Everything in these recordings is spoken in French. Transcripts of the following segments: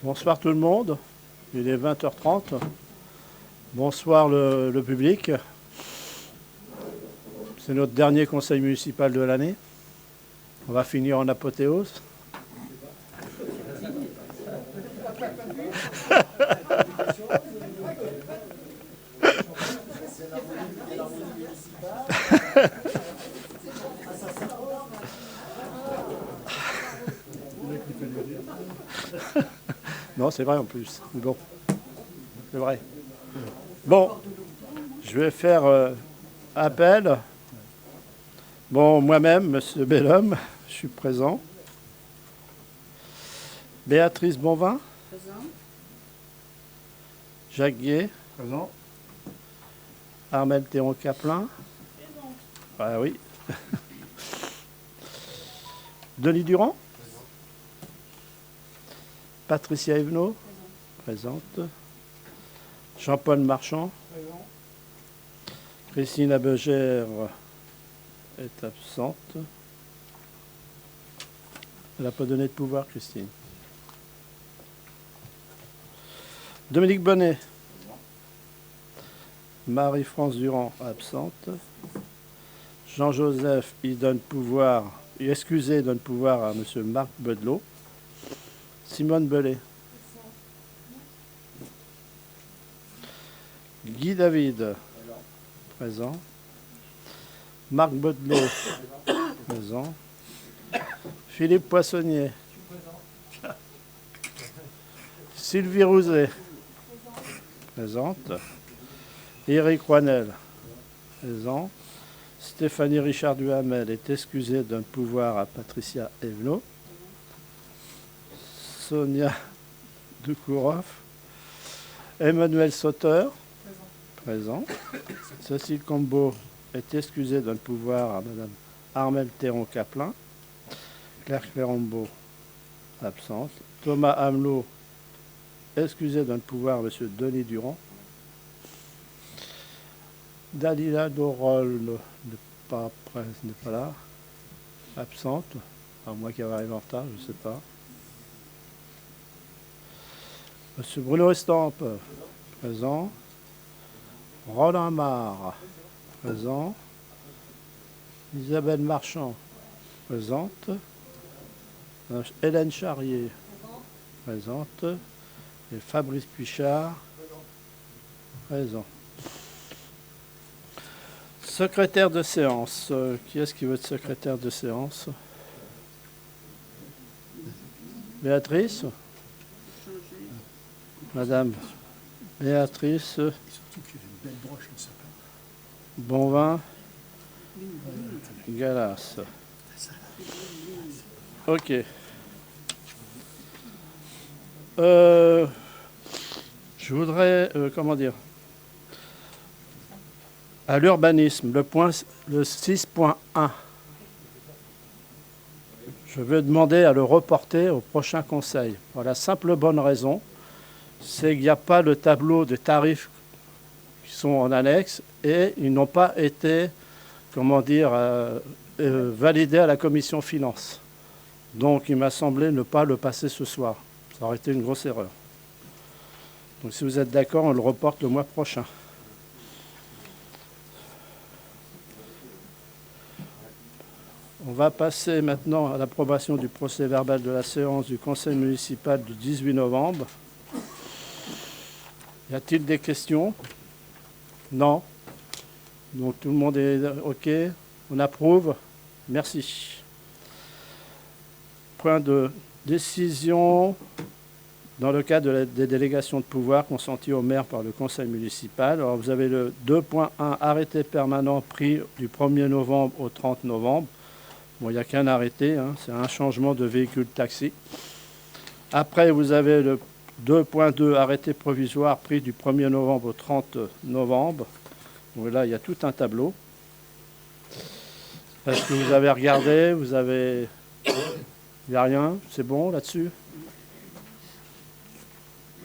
Bonsoir tout le monde, il est 20h30. Bonsoir le public. C'est notre dernier conseil municipal de l'année. On va finir en apothéose. Non, c'est vrai en plus. Bon, c'est vrai. Bon, je vais faire appel. Bon, moi-même, Monsieur Bellhomme, je suis présent. Béatrice Bonvin. Présent. Jacques Gué. Présent. Armel Théron-Caplin. Présent. Ah oui. Denis Durand. Patricia Evenot. Présente. Jean-Paul Marchand. Présent. Christine Abegère est absente. Elle n'a pas donné de pouvoir, Christine. Dominique Bonnet. Marie-France Durand, absente. Jean-Joseph, il donne pouvoir, excusez, donne pouvoir à M. Marc Bedelot. Simone Bellet. Guy David, présent. Marc Bedelot, présent. Philippe Poissonnier. Sylvie Rouzet, présente. Éric Rouanel, présent. Stéphanie Richard Duhamel est excusée d'un pouvoir à Patricia Evenot. Sonia Doukourov. Emmanuel Sauteur, présent. Cécile Combeau est excusée d'un pouvoir à Mme Armel Théron-Caplin. Claire Clérambeau, absente. Thomas Hamelot, excusé d'un pouvoir, M. Denis Durand. Dalila Dorol n'est pas là, absente, à moins qu'elle arrive en retard, je ne sais pas. M. Bruno Estampe, présent. Roland Marre, présent. Isabelle Marchand, présente. Hélène Charrier, présente. Et Fabrice Puichard, présent. Secrétaire de séance. Qui est-ce qui veut être secrétaire de séance? Béatrice? Madame Béatrice Surtout qu'il a une belle broche en sapin. Bonvin Galas. Ok. Je voudrais, comment dire, à l'urbanisme, le 6.1, je veux demander à le reporter au prochain conseil. Pour la simple bonne raison, c'est qu'il n'y a pas le tableau de tarifs qui sont en annexe et ils n'ont pas été, comment dire, validés à la commission finances. Donc il m'a semblé ne pas le passer ce soir. Ça aurait été une grosse erreur. Donc si vous êtes d'accord, on le reporte le mois prochain. On va passer maintenant à l'approbation du procès-verbal de la séance du conseil municipal du 18 novembre. Y a-t-il des questions? Non. Donc tout le monde est OK? On approuve? Merci. Point de décision dans le cadre des délégations de pouvoir consenties au maire par le conseil municipal. Alors vous avez le 2.1 arrêté permanent pris du 1er novembre au 30 novembre. Bon, il n'y a qu'un arrêté, hein, c'est un changement de véhicule taxi. Après, vous avez le 2.2 arrêté provisoire pris du 1er novembre au 30 novembre. Donc là, il y a tout un tableau. Est-ce que vous avez regardé? Vous avez... Il n'y a rien? C'est bon là-dessus?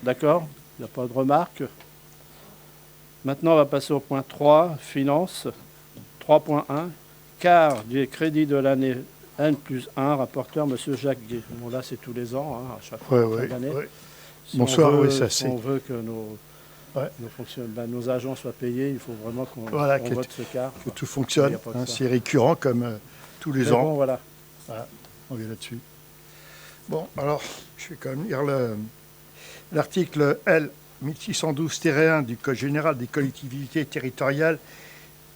D'accord? Il n'y a pas de remarques? Maintenant, on va passer au point 3, finances. 3.1, quart des crédits de l'année N+1, rapporteur M. Jacques Gué. Bon, là, c'est tous les ans, hein, à chaque fois. Oui. Si Bonsoir, on veut, oui, ça si c'est. on veut que nos agents soient payés, il faut vraiment qu'on vote ce quart. Que tout fonctionne. Hein, c'est récurrent comme tous les ans. Bon, voilà. Voilà, on est là-dessus. Bon, alors, je vais quand même lire l'article L 1612-1 du Code général des collectivités territoriales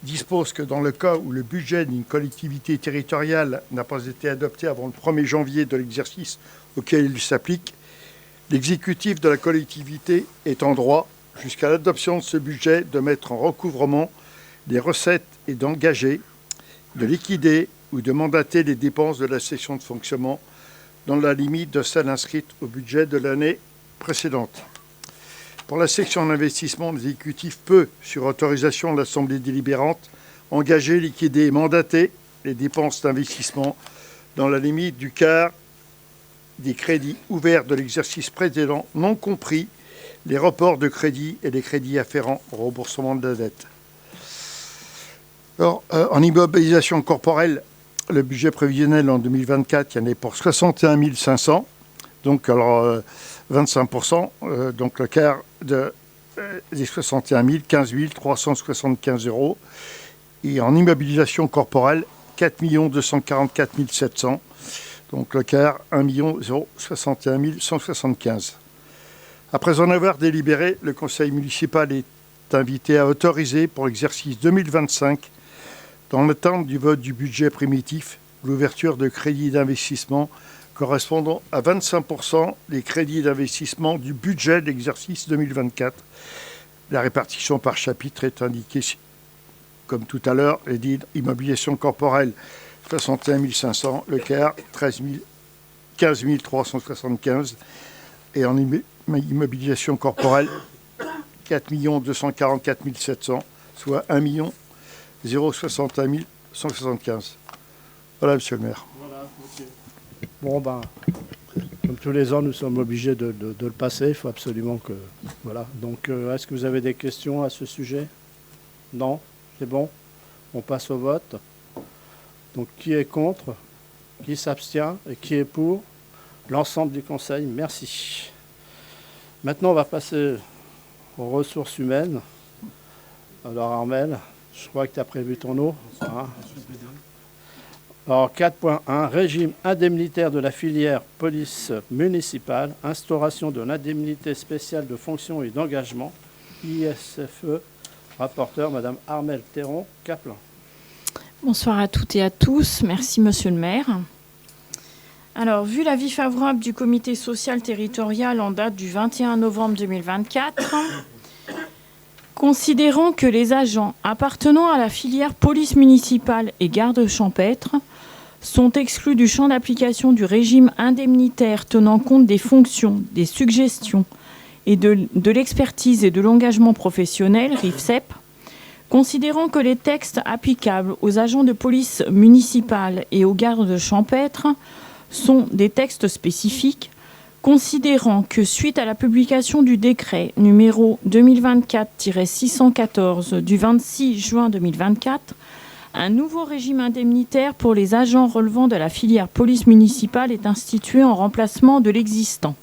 dispose que dans le cas où le budget d'une collectivité territoriale n'a pas été adopté avant le 1er janvier de l'exercice auquel il s'applique, l'exécutif de la collectivité est en droit, jusqu'à l'adoption de ce budget, de mettre en recouvrement des recettes et d'engager, de liquider ou de mandater les dépenses de la section de fonctionnement dans la limite de celles inscrites au budget de l'année précédente. Pour la section d'investissement, l'exécutif peut, sur autorisation de l'Assemblée délibérante, engager, liquider et mandater les dépenses d'investissement dans la limite du quart des crédits ouverts de l'exercice précédent, non compris les reports de crédits et les crédits afférents au remboursement de la dette. Alors, en immobilisation corporelle, le budget prévisionnel en 2024, il y en est pour 61 500, donc alors 25%, donc le quart des 61 000, 15 375 euros. Et en immobilisation corporelle, 4 244 700, donc le quart, 1 061 175. Après en avoir délibéré, le conseil municipal est invité à autoriser pour l'exercice 2025, dans l'attente du vote du budget primitif, l'ouverture de crédits d'investissement correspondant à 25% des crédits d'investissement du budget de l'exercice 2024. La répartition par chapitre est indiquée, comme tout à l'heure, et dit immobilisation corporelle 61 500, le quart 15 375, et en immobilisation corporelle 4 244 700, soit 1 061 175. Voilà, monsieur le maire. Voilà, ok. Bon, ben, comme tous les ans, nous sommes obligés de le passer. Il faut absolument que... Voilà. Donc, est-ce que vous avez des questions à ce sujet? Non? C'est bon? On passe au vote. Donc, qui est contre? Qui s'abstient? Et qui est pour? L'ensemble du conseil, merci. Maintenant, on va passer aux ressources humaines. Alors, Armel, je crois que tu as prévu ton eau. Hein. Alors, 4.1, régime indemnitaire de la filière police municipale, instauration de l'indemnité spéciale de fonction et d'engagement, ISFE, rapporteur, Madame Armelle Théron-Caplan. Bonsoir à toutes et à tous. Merci, Monsieur le maire. Alors, vu l'avis favorable du comité social territorial en date du 21 novembre 2024, considérant que les agents appartenant à la filière police municipale et garde champêtre sont exclus du champ d'application du régime indemnitaire tenant compte des fonctions, des suggestions et de l'expertise et de l'engagement professionnel, RIFSEP, considérant que les textes applicables aux agents de police municipale et aux gardes champêtres sont des textes spécifiques, considérant que suite à la publication du décret numéro 2024-614 du 26 juin 2024, un nouveau régime indemnitaire pour les agents relevant de la filière police municipale est institué en remplacement de l'existant.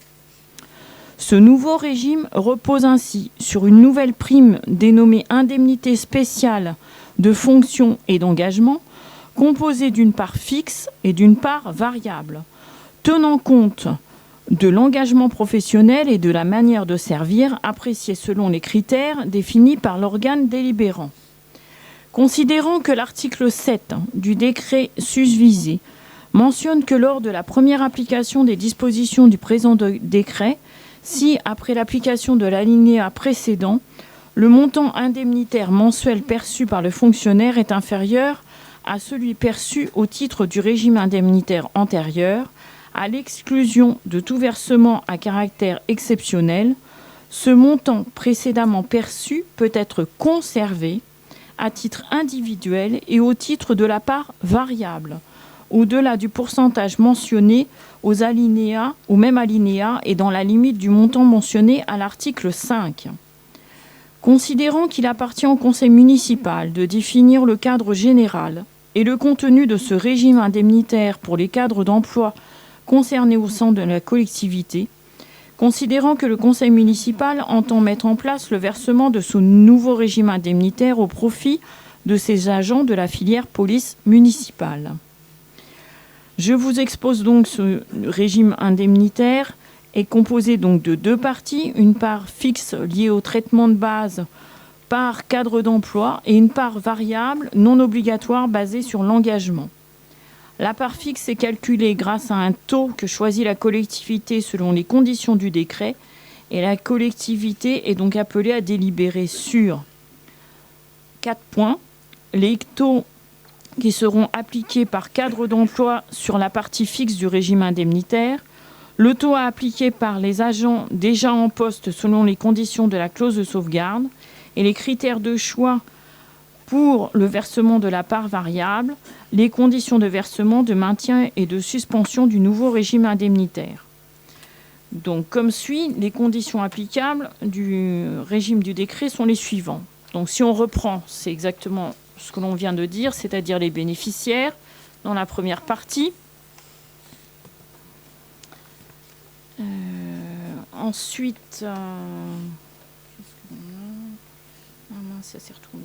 Ce nouveau régime repose ainsi sur une nouvelle prime dénommée indemnité spéciale de fonction et d'engagement, composée d'une part fixe et d'une part variable, tenant compte de l'engagement professionnel et de la manière de servir, appréciée selon les critères définis par l'organe délibérant. Considérant que l'article 7 du décret susvisé mentionne que lors de la première application des dispositions du présent décret, si, après l'application de l'alinéa précédent, le montant indemnitaire mensuel perçu par le fonctionnaire est inférieur à celui perçu au titre du régime indemnitaire antérieur, à l'exclusion de tout versement à caractère exceptionnel, ce montant précédemment perçu peut être conservé à titre individuel et au titre de la part variable, au-delà du pourcentage mentionné aux alinéas, au même alinéa et dans la limite du montant mentionné à l'article 5. Considérant qu'il appartient au conseil municipal de définir le cadre général et le contenu de ce régime indemnitaire pour les cadres d'emploi concernés au sein de la collectivité, Considérant que le conseil municipal entend mettre en place le versement de ce nouveau régime indemnitaire au profit de ses agents de la filière police municipale. Je vous expose donc ce régime indemnitaire est composé donc de 2 parties, une part fixe liée au traitement de base par cadre d'emploi et une part variable non obligatoire basée sur l'engagement. La part fixe est calculée grâce à un taux que choisit la collectivité selon les conditions du décret et la collectivité est donc appelée à délibérer sur 4 points. Les taux qui seront appliqués par cadre d'emploi sur la partie fixe du régime indemnitaire, le taux à appliquer par les agents déjà en poste selon les conditions de la clause de sauvegarde et les critères de choix pour le versement de la part variable, les conditions de versement, de maintien et de suspension du nouveau régime indemnitaire. Donc, comme suit, les conditions applicables du régime du décret sont les suivants. Donc, si on reprend, c'est exactement ce que l'on vient de dire, c'est-à-dire les bénéficiaires dans la première partie. Ensuite, qu'est-ce que l'on a ? Ah mince, ça s'est retourné.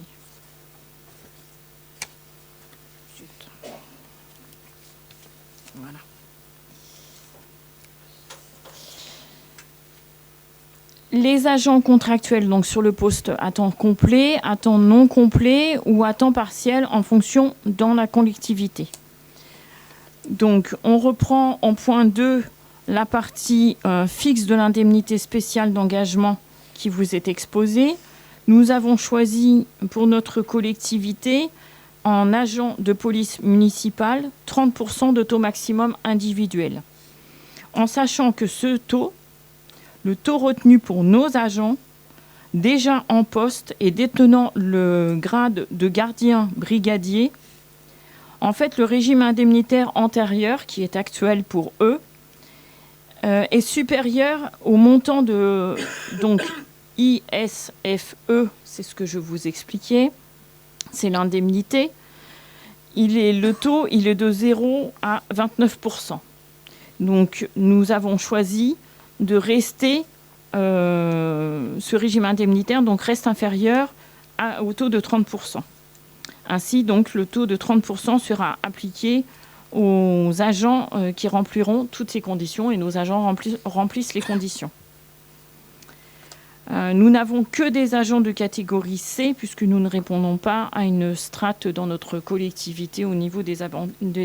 Zut. Voilà. Les agents contractuels donc sur le poste à temps complet, à temps non complet ou à temps partiel en fonction dans la collectivité. Donc on reprend en point 2 la partie fixe de l'indemnité spéciale d'engagement qui vous est exposée. Nous avons choisi pour notre collectivité en agent de police municipale 30% de taux maximum individuel. En sachant que ce taux, le taux retenu pour nos agents déjà en poste et détenant le grade de gardien brigadier, en fait le régime indemnitaire antérieur qui est actuel pour eux est supérieur au montant de donc ISFE, c'est ce que je vous expliquais, c'est l'indemnité. Le taux, il est de 0 à 29%. Donc nous avons choisi de rester, ce régime indemnitaire donc reste inférieur au taux de 30%. Ainsi, donc, le taux de 30% sera appliqué aux agents qui rempliront toutes ces conditions et nos agents remplissent les conditions. Nous n'avons que des agents de catégorie C puisque nous ne répondons pas à une strate dans notre collectivité au niveau des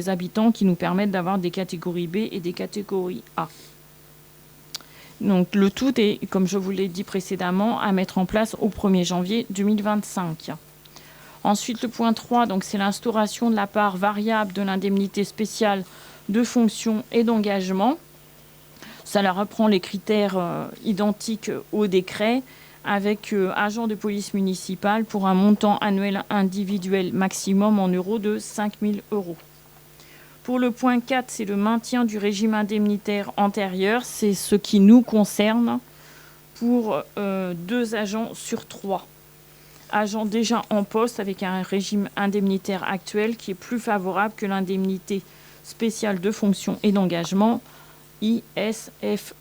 habitants qui nous permettent d'avoir des catégories B et des catégories A. Donc le tout est, comme je vous l'ai dit précédemment, à mettre en place au 1er janvier 2025. Ensuite, le point 3, donc, c'est l'instauration de la part variable de l'indemnité spéciale de fonction et d'engagement. Ça reprend les critères identiques au décret avec agent de police municipale pour un montant annuel individuel maximum en euros de 5 000 €. Pour le point 4, c'est le maintien du régime indemnitaire antérieur. C'est ce qui nous concerne pour 2 agents sur 3. Agents déjà en poste avec un régime indemnitaire actuel qui est plus favorable que l'indemnité spéciale de fonction et d'engagement, ISFE.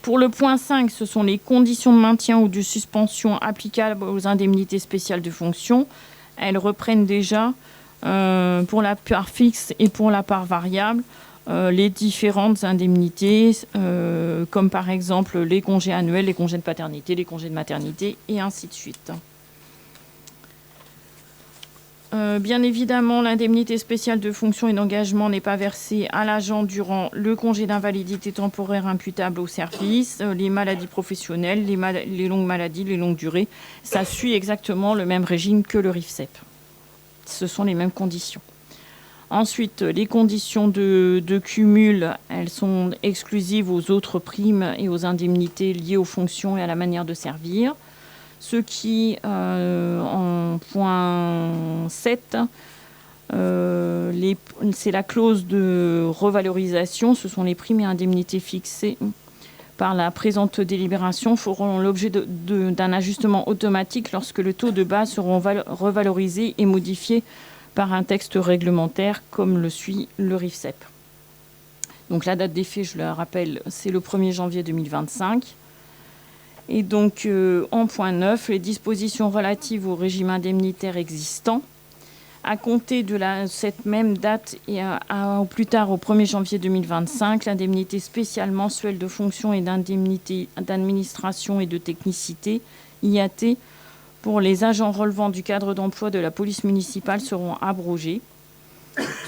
Pour le point 5, ce sont les conditions de maintien ou de suspension applicables aux indemnités spéciales de fonction. Elles reprennent déjà, pour la part fixe et pour la part variable, les différentes indemnités, comme par exemple les congés annuels, les congés de paternité, les congés de maternité, et ainsi de suite. Bien évidemment, l'indemnité spéciale de fonction et d'engagement n'est pas versée à l'agent durant le congé d'invalidité temporaire imputable au service, les maladies professionnelles, les longues maladies, les longues durées. Ça suit exactement le même régime que le RIFSEP. Ce sont les mêmes conditions. Ensuite, les conditions de cumul, elles sont exclusives aux autres primes et aux indemnités liées aux fonctions et à la manière de servir. Ce qui, en point 7, c'est la clause de revalorisation. Ce sont les primes et indemnités fixées par la présente délibération feront l'objet d'un ajustement automatique lorsque le taux de base seront revalorisés et modifiés par un texte réglementaire comme le suit le RIFSEP. Donc la date d'effet, je le rappelle, c'est le 1er janvier 2025. Et donc, en point 9, les dispositions relatives au régime indemnitaire existant. À compter de cette même date et au plus tard au 1er janvier 2025, l'indemnité spéciale mensuelle de fonction et d'indemnité d'administration et de technicité, IAT, pour les agents relevant du cadre d'emploi de la police municipale seront abrogées.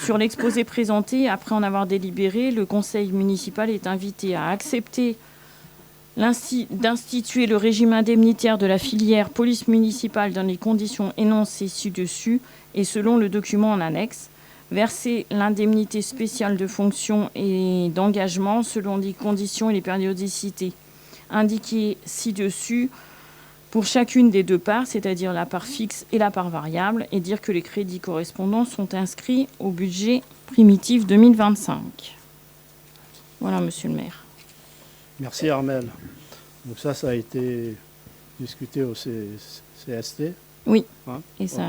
Sur l'exposé présenté, après en avoir délibéré, le conseil municipal est invité à accepter d'instituer le régime indemnitaire de la filière police municipale dans les conditions énoncées ci-dessus et selon le document en annexe, verser l'indemnité spéciale de fonction et d'engagement selon les conditions et les périodicités indiquées ci-dessus pour chacune des deux parts, c'est-à-dire la part fixe et la part variable, et dire que les crédits correspondants sont inscrits au budget primitif 2025. Voilà, monsieur le maire. Merci Armel. Donc ça a été discuté au CST. Oui, hein, et ça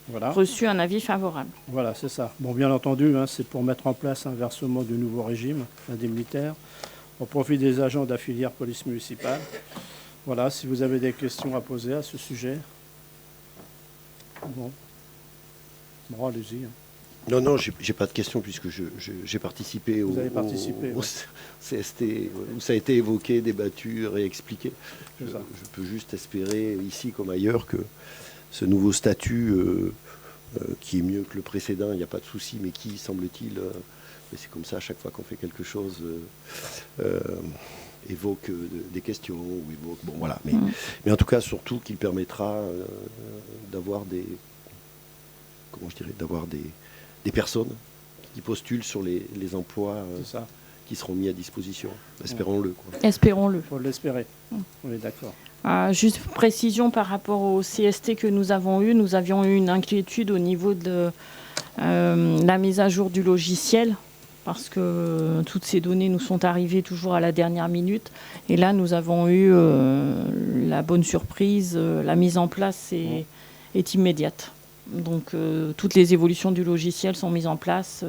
voilà. a reçu un avis favorable. Voilà, c'est ça. Bon, bien entendu, c'est pour mettre en place un versement du nouveau régime indemnitaire au profit des agents de la filière police municipale. Voilà, si vous avez des questions à poser à ce sujet. Bon, allez-y. Non, j'ai pas de questions puisque j'ai participé au CST où ça a été évoqué, débattu, réexpliqué. Je peux juste espérer ici comme ailleurs que ce nouveau statut, qui est mieux que le précédent, il n'y a pas de souci, mais qui, semble-t-il, c'est comme ça à chaque fois qu'on fait quelque chose, évoque des questions, ou évoque, bon voilà. Mais en tout cas, surtout qu'il permettra d'avoir des personnes qui postulent sur les emplois qui seront mis à disposition. Espérons-le. Espérons-le. Il faut l'espérer. On est d'accord. Juste précision par rapport au CST que nous avons eu. Nous avions eu une inquiétude au niveau de la mise à jour du logiciel parce que toutes ces données nous sont arrivées toujours à la dernière minute. Et là, nous avons eu la bonne surprise. La mise en place est immédiate. Donc, toutes les évolutions du logiciel sont mises en place.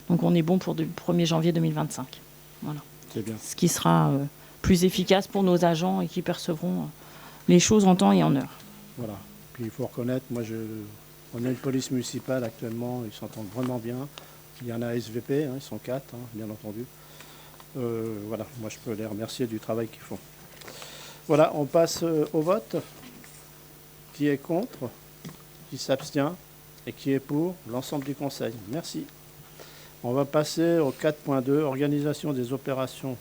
Donc, on est bon pour le 1er janvier 2025. Voilà. C'est bien. Ce qui sera plus efficace pour nos agents et qui percevront les choses en temps et en heure. Voilà. Puis, il faut reconnaître, on a une police municipale actuellement, ils s'entendent vraiment bien. Il y en a SVP, ils sont 4, bien entendu. Voilà, moi, je peux les remercier du travail qu'ils font. Voilà, on passe au vote. Qui est contre ? Qui s'abstient et qui est pour l'ensemble du Conseil. Merci. On va passer au 4.2, organisation des opérations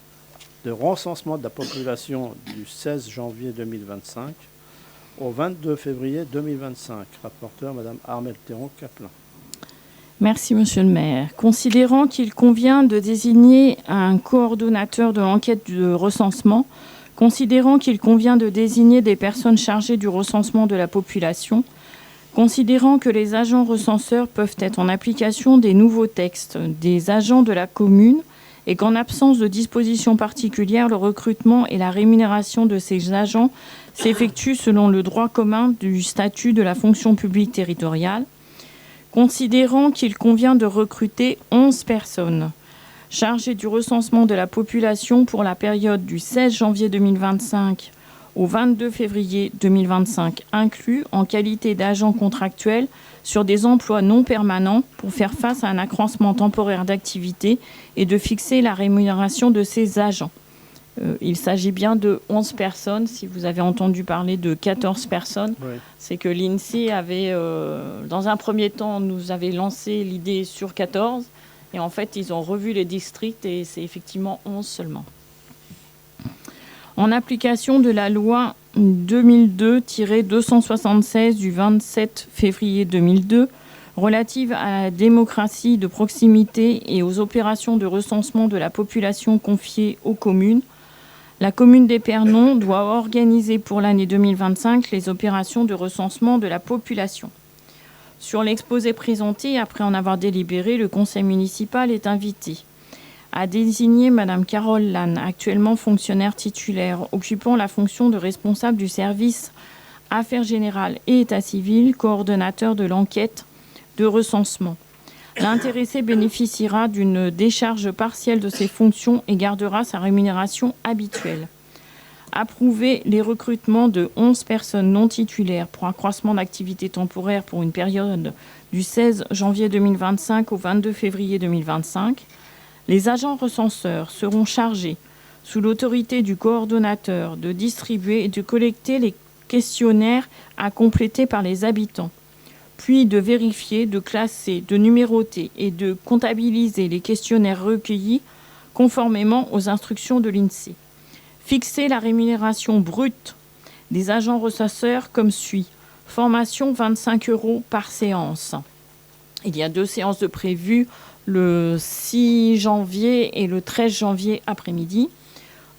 de recensement de la population du 16 janvier 2025 au 22 février 2025. Rapporteur, Madame Armelle Théron-Caplin. Merci, Monsieur le maire. Considérant qu'il convient de désigner un coordonnateur de l'enquête de recensement, considérant qu'il convient de désigner des personnes chargées du recensement de la population, considérant que les agents recenseurs peuvent être en application des nouveaux textes des agents de la commune et qu'en absence de dispositions particulières, le recrutement et la rémunération de ces agents s'effectuent selon le droit commun du statut de la fonction publique territoriale, considérant qu'il convient de recruter 11 personnes chargées du recensement de la population pour la période du 16 janvier 2025 au 22 février 2025 inclus en qualité d'agents contractuels sur des emplois non permanents pour faire face à un accroissement temporaire d'activité et de fixer la rémunération de ces agents. Il s'agit bien de 11 personnes. Si vous avez entendu parler de 14 personnes, oui. C'est que l'INSEE avait, dans un premier temps, nous avait lancé l'idée sur 14. Et en fait, ils ont revu les districts et c'est effectivement 11 seulement. En application de la loi 2002-276 du 27 février 2002 relative à la démocratie de proximité et aux opérations de recensement de la population confiées aux communes, la commune d'Épernon doit organiser pour l'année 2025 les opérations de recensement de la population. Sur l'exposé présenté, après en avoir délibéré, le conseil municipal est invité à désigner Madame Carole Lannes, actuellement fonctionnaire titulaire, occupant la fonction de responsable du service Affaires générales et État civil, coordonnateur de l'enquête de recensement, L'intéressé bénéficiera d'une décharge partielle de ses fonctions et gardera sa rémunération habituelle. Approuver les recrutements de 11 personnes non titulaires pour accroissement d'activité temporaire pour une période du 16 janvier 2025 au 22 février 2025. Les agents recenseurs seront chargés, sous l'autorité du coordonnateur, de distribuer et de collecter les questionnaires à compléter par les habitants, puis de vérifier, de classer, de numéroter et de comptabiliser les questionnaires recueillis conformément aux instructions de l'INSEE. Fixer la rémunération brute des agents recenseurs comme suit. Formation 25 € par séance. Il y a 2 séances de prévues, le 6 janvier et le 13 janvier après-midi.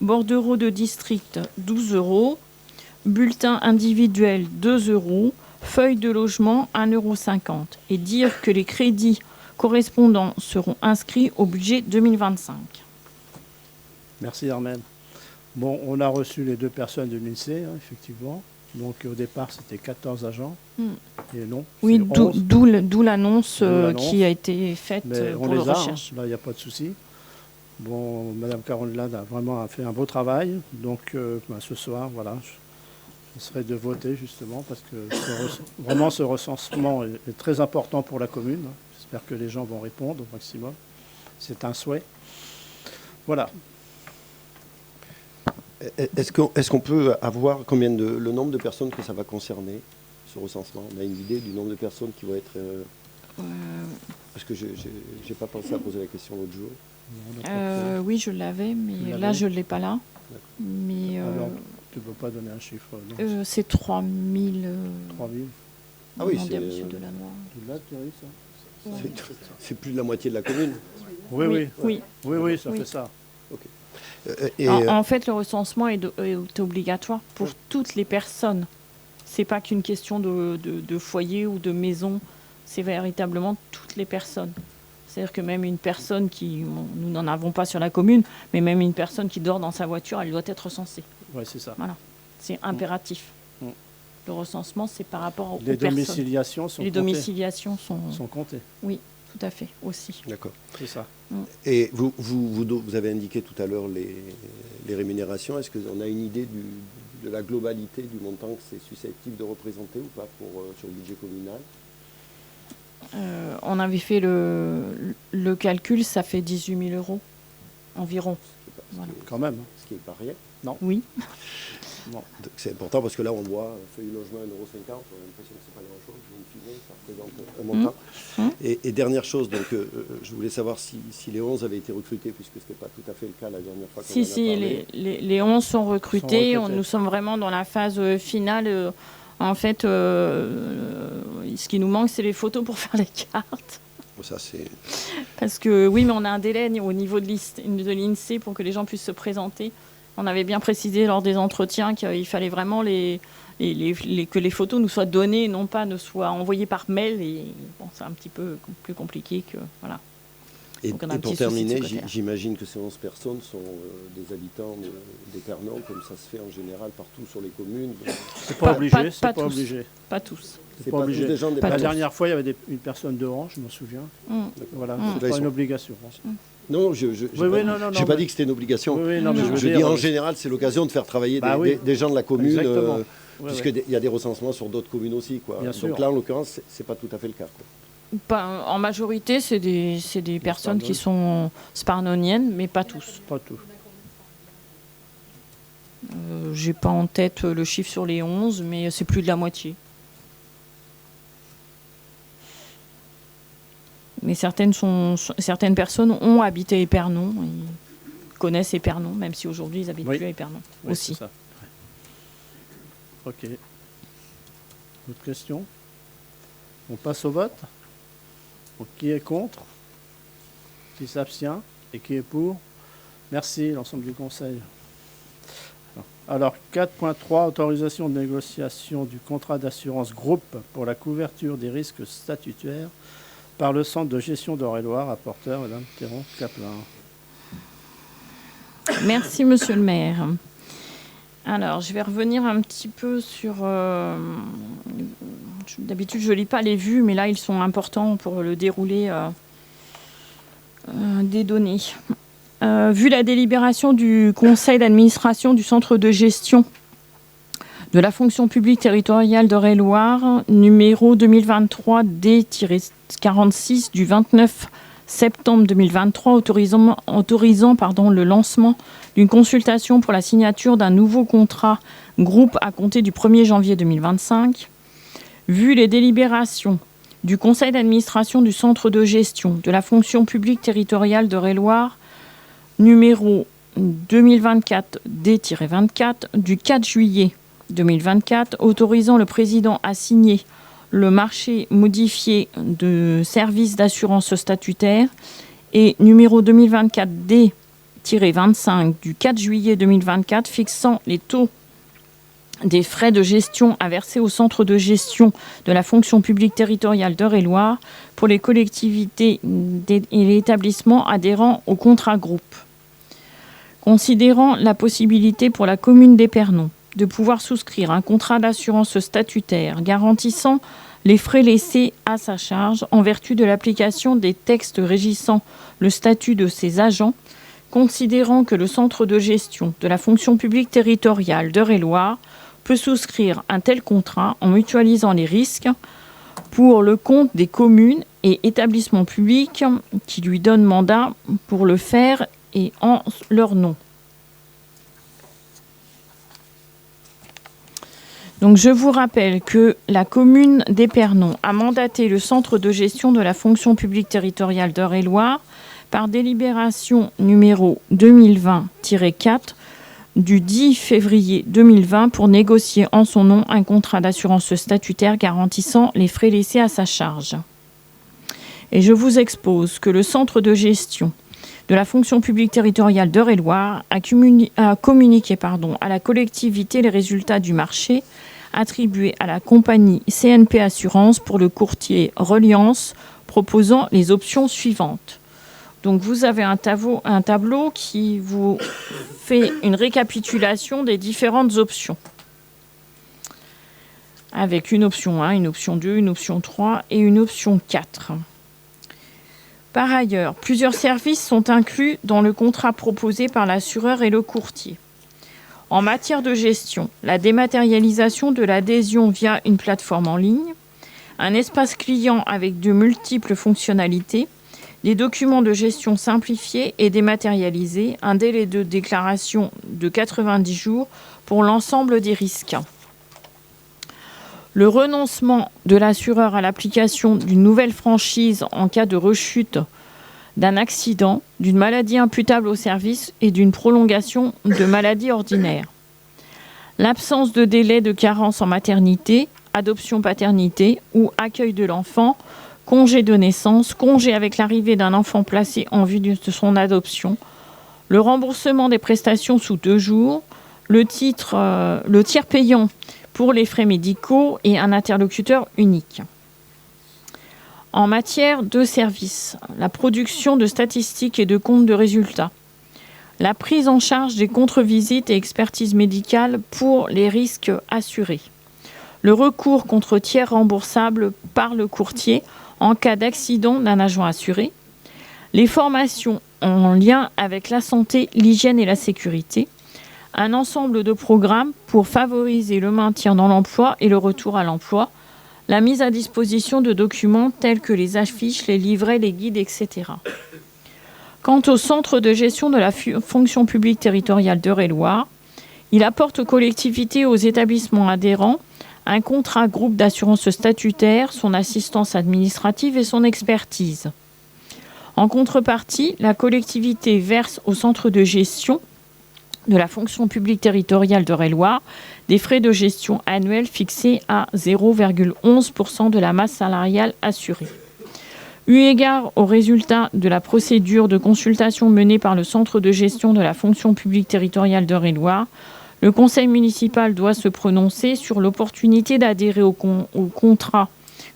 Bordereau de district, 12 €. Bulletin individuel, 2 €. Feuille de logement, 1,50 €. Et dire que les crédits correspondants seront inscrits au budget 2025. Merci Armelle. Bon, on a reçu les 2 personnes de l'INSEE, effectivement. Donc au départ, c'était 14 agents. Et non, oui, c'est 11. D'où l'annonce qui a été faite pour la recherche. Là, il n'y a pas de souci. Bon, Madame Caroline a vraiment fait un beau travail. Donc ce soir, voilà, ce serait de voter justement parce que vraiment ce recensement est très important pour la commune. J'espère que les gens vont répondre au maximum. C'est un souhait. Voilà. Est-ce qu'on peut avoir le nombre de personnes que ça va concerner, ce recensement? On a une idée du nombre de personnes qui vont être... Parce que je n'ai pas pensé à poser la question l'autre jour. Oui, je l'avais, mais là, je ne l'ai pas là. Mais, alors, tu ne peux pas donner un chiffre? C'est 3 000... 3 000. Ah oui, c'est... M. Delannoy. Là, Thierry, ça c'est plus de la moitié de la commune. Oui, ça fait ça. Ok. En fait, le recensement est obligatoire pour toutes les personnes. C'est pas qu'une question de foyer ou de maison. C'est véritablement toutes les personnes. C'est-à-dire que même une personne nous n'en avons pas sur la commune, mais même une personne qui dort dans sa voiture, elle doit être recensée. Oui, c'est ça. Voilà. C'est impératif. Le recensement, c'est par rapport aux les personnes. Domiciliations sont les comptées. domiciliations sont comptées. Oui, tout à fait, aussi. D'accord. C'est ça. Et vous avez indiqué tout à l'heure les rémunérations. Est-ce qu'on a une idée de la globalité du montant que c'est susceptible de représenter ou pas sur le budget communal? On avait fait le calcul, ça fait 18 000 € environ. Quand même. Ce qui n'est pas rien. Non. Oui. Bon. C'est important parce que là, on voit feuille logement 1,50 €, on a l'impression que ce n'est pas grand-chose, mais ça représente un montant. Et dernière chose, donc, je voulais savoir si les 11 avaient été recrutés, puisque ce n'était pas tout à fait le cas la dernière fois qu'on en a parlé. Les 11 sont recrutés. Nous sommes vraiment dans la phase finale. En fait, ce qui nous manque, c'est les photos pour faire les cartes. Ça, c'est... Parce que oui, mais on a un délai au niveau de l'INSEE pour que les gens puissent se présenter. On avait bien précisé lors des entretiens qu'il fallait vraiment que les photos nous soient données, non pas ne soient envoyées par mail. Et bon, c'est un petit peu plus compliqué que voilà. Et pour terminer, j'imagine que ces 11 personnes sont des habitants d'Épernon, comme ça se fait en général partout sur les communes. C'est pas obligé, c'est pas obligé. Pas tous. C'est pas obligé. Des gens la dernière fois, il y avait une personne d'Orange, je m'en souviens. Voilà, c'est pas une obligation. Non, je n'ai pas dit que c'était une obligation. Je dis en général, c'est l'occasion de faire travailler des gens de la commune, puisqu'il y a des recensements sur d'autres communes aussi. Donc là, en l'occurrence, c'est pas tout à fait le cas. En majorité, c'est des personnes qui sont sparnoniennes, mais pas tous. Pas tous. J'ai pas en tête le chiffre sur les 11, mais c'est plus de la moitié. Mais certaines personnes ont habité Épernon, ils connaissent Épernon, même si aujourd'hui ils n'habitent plus à Épernon aussi. C'est ça. Ok. Autre question? On passe au vote. Donc, qui est contre? Qui s'abstient? Et qui est pour? Merci, l'ensemble du Conseil. Alors, 4.3, autorisation de négociation du contrat d'assurance groupe pour la couverture des risques statutaires par le Centre de gestion d'Eure-et-Loir. Rapporteur, Mme Théron-Caplin. Merci, Monsieur le maire. Alors, je vais revenir un petit peu sur... D'habitude, je ne lis pas les vues, mais là, ils sont importants pour le déroulé des données. Vu la délibération du conseil d'administration du centre de gestion de la fonction publique territoriale d'Eure-et-Loir, numéro 2023-D-46 du 29 septembre 2023, autorisant le lancement d'une consultation pour la signature d'un nouveau contrat groupe à compter du 1er janvier 2025. Vu les délibérations du conseil d'administration du centre de gestion de la fonction publique territoriale d'Eure-et-Loir, numéro 2024-D-24 du 4 juillet 2024, autorisant le président à signer le marché modifié de services d'assurance statutaire, et numéro 2024-D-25 du 4 juillet 2024 fixant les taux des frais de gestion à verser au centre de gestion de la fonction publique territoriale d'Eure-et-Loir pour les collectivités et les établissements adhérents au contrat groupe. Considérant la possibilité pour la commune d'Épernon de pouvoir souscrire un contrat d'assurance statutaire garantissant les frais laissés à sa charge en vertu de l'application des textes régissant le statut de ses agents, considérant que le centre de gestion de la fonction publique territoriale d'Eure-et-Loir peut souscrire un tel contrat en mutualisant les risques pour le compte des communes et établissements publics qui lui donnent mandat pour le faire et en leur nom. Donc, je vous rappelle que la commune d'Épernon a mandaté le centre de gestion de la fonction publique territoriale d'Eure-et-Loir par délibération numéro 2020-4 du 10 février 2020 pour négocier en son nom un contrat d'assurance statutaire garantissant les frais laissés à sa charge. Et je vous expose que le centre de gestion de la fonction publique territoriale d'Eure-et-Loir a communiqué à la collectivité les résultats du marché attribué à la compagnie CNP Assurance pour le courtier Reliance, proposant les options suivantes. Donc vous avez un tableau qui vous fait une récapitulation des différentes options, avec une option 1, une option 2, une option 3 et une option 4. Par ailleurs, plusieurs services sont inclus dans le contrat proposé par l'assureur et le courtier. En matière de gestion, la dématérialisation de l'adhésion via une plateforme en ligne, un espace client avec de multiples fonctionnalités, des documents de gestion simplifiés et dématérialisés, un délai de déclaration de 90 jours pour l'ensemble des risques. Le renoncement de l'assureur à l'application d'une nouvelle franchise en cas de rechute d'un accident, d'une maladie imputable au service et d'une prolongation de maladie ordinaire. L'absence de délai de carence en maternité, adoption-paternité ou accueil de l'enfant, congé de naissance, congé avec l'arrivée d'un enfant placé en vue de son adoption, le remboursement des prestations sous 2 jours, le tiers payant pour les frais médicaux et un interlocuteur unique. En matière de services, la production de statistiques et de comptes de résultats, la prise en charge des contre-visites et expertises médicales pour les risques assurés, le recours contre tiers remboursables par le courtier en cas d'accident d'un agent assuré, les formations en lien avec la santé, l'hygiène et la sécurité, un ensemble de programmes pour favoriser le maintien dans l'emploi et le retour à l'emploi, la mise à disposition de documents tels que les affiches, les livrets, les guides, etc. Quant au centre de gestion de la fonction publique territoriale d'Eure-et-Loir, il apporte aux collectivités et aux établissements adhérents un contrat groupe d'assurance statutaire, son assistance administrative et son expertise. En contrepartie, la collectivité verse au centre de gestion de la fonction publique territoriale d'Eure-et-Loir des frais de gestion annuels fixés à 0,11% de la masse salariale assurée. Eu égard aux résultats de la procédure de consultation menée par le centre de gestion de la fonction publique territoriale d'Eure-et-Loir, le conseil municipal doit se prononcer sur l'opportunité d'adhérer au contrat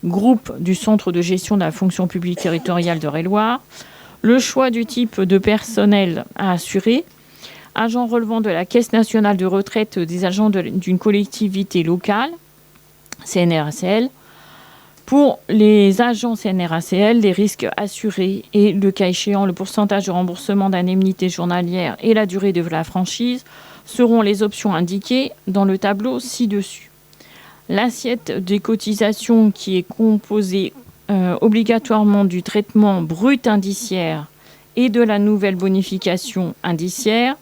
groupe du centre de gestion de la fonction publique territoriale d'Eure-et-Loir, le choix du type de personnel à assurer, agents relevant de la Caisse nationale de retraite des agents d'une collectivité locale, CNRACL. Pour les agents CNRACL, les risques assurés et, le cas échéant, le pourcentage de remboursement d'indemnités journalières et la durée de la franchise seront les options indiquées dans le tableau ci-dessus. L'assiette des cotisations qui est composée obligatoirement du traitement brut indiciaire et de la nouvelle bonification indiciaire.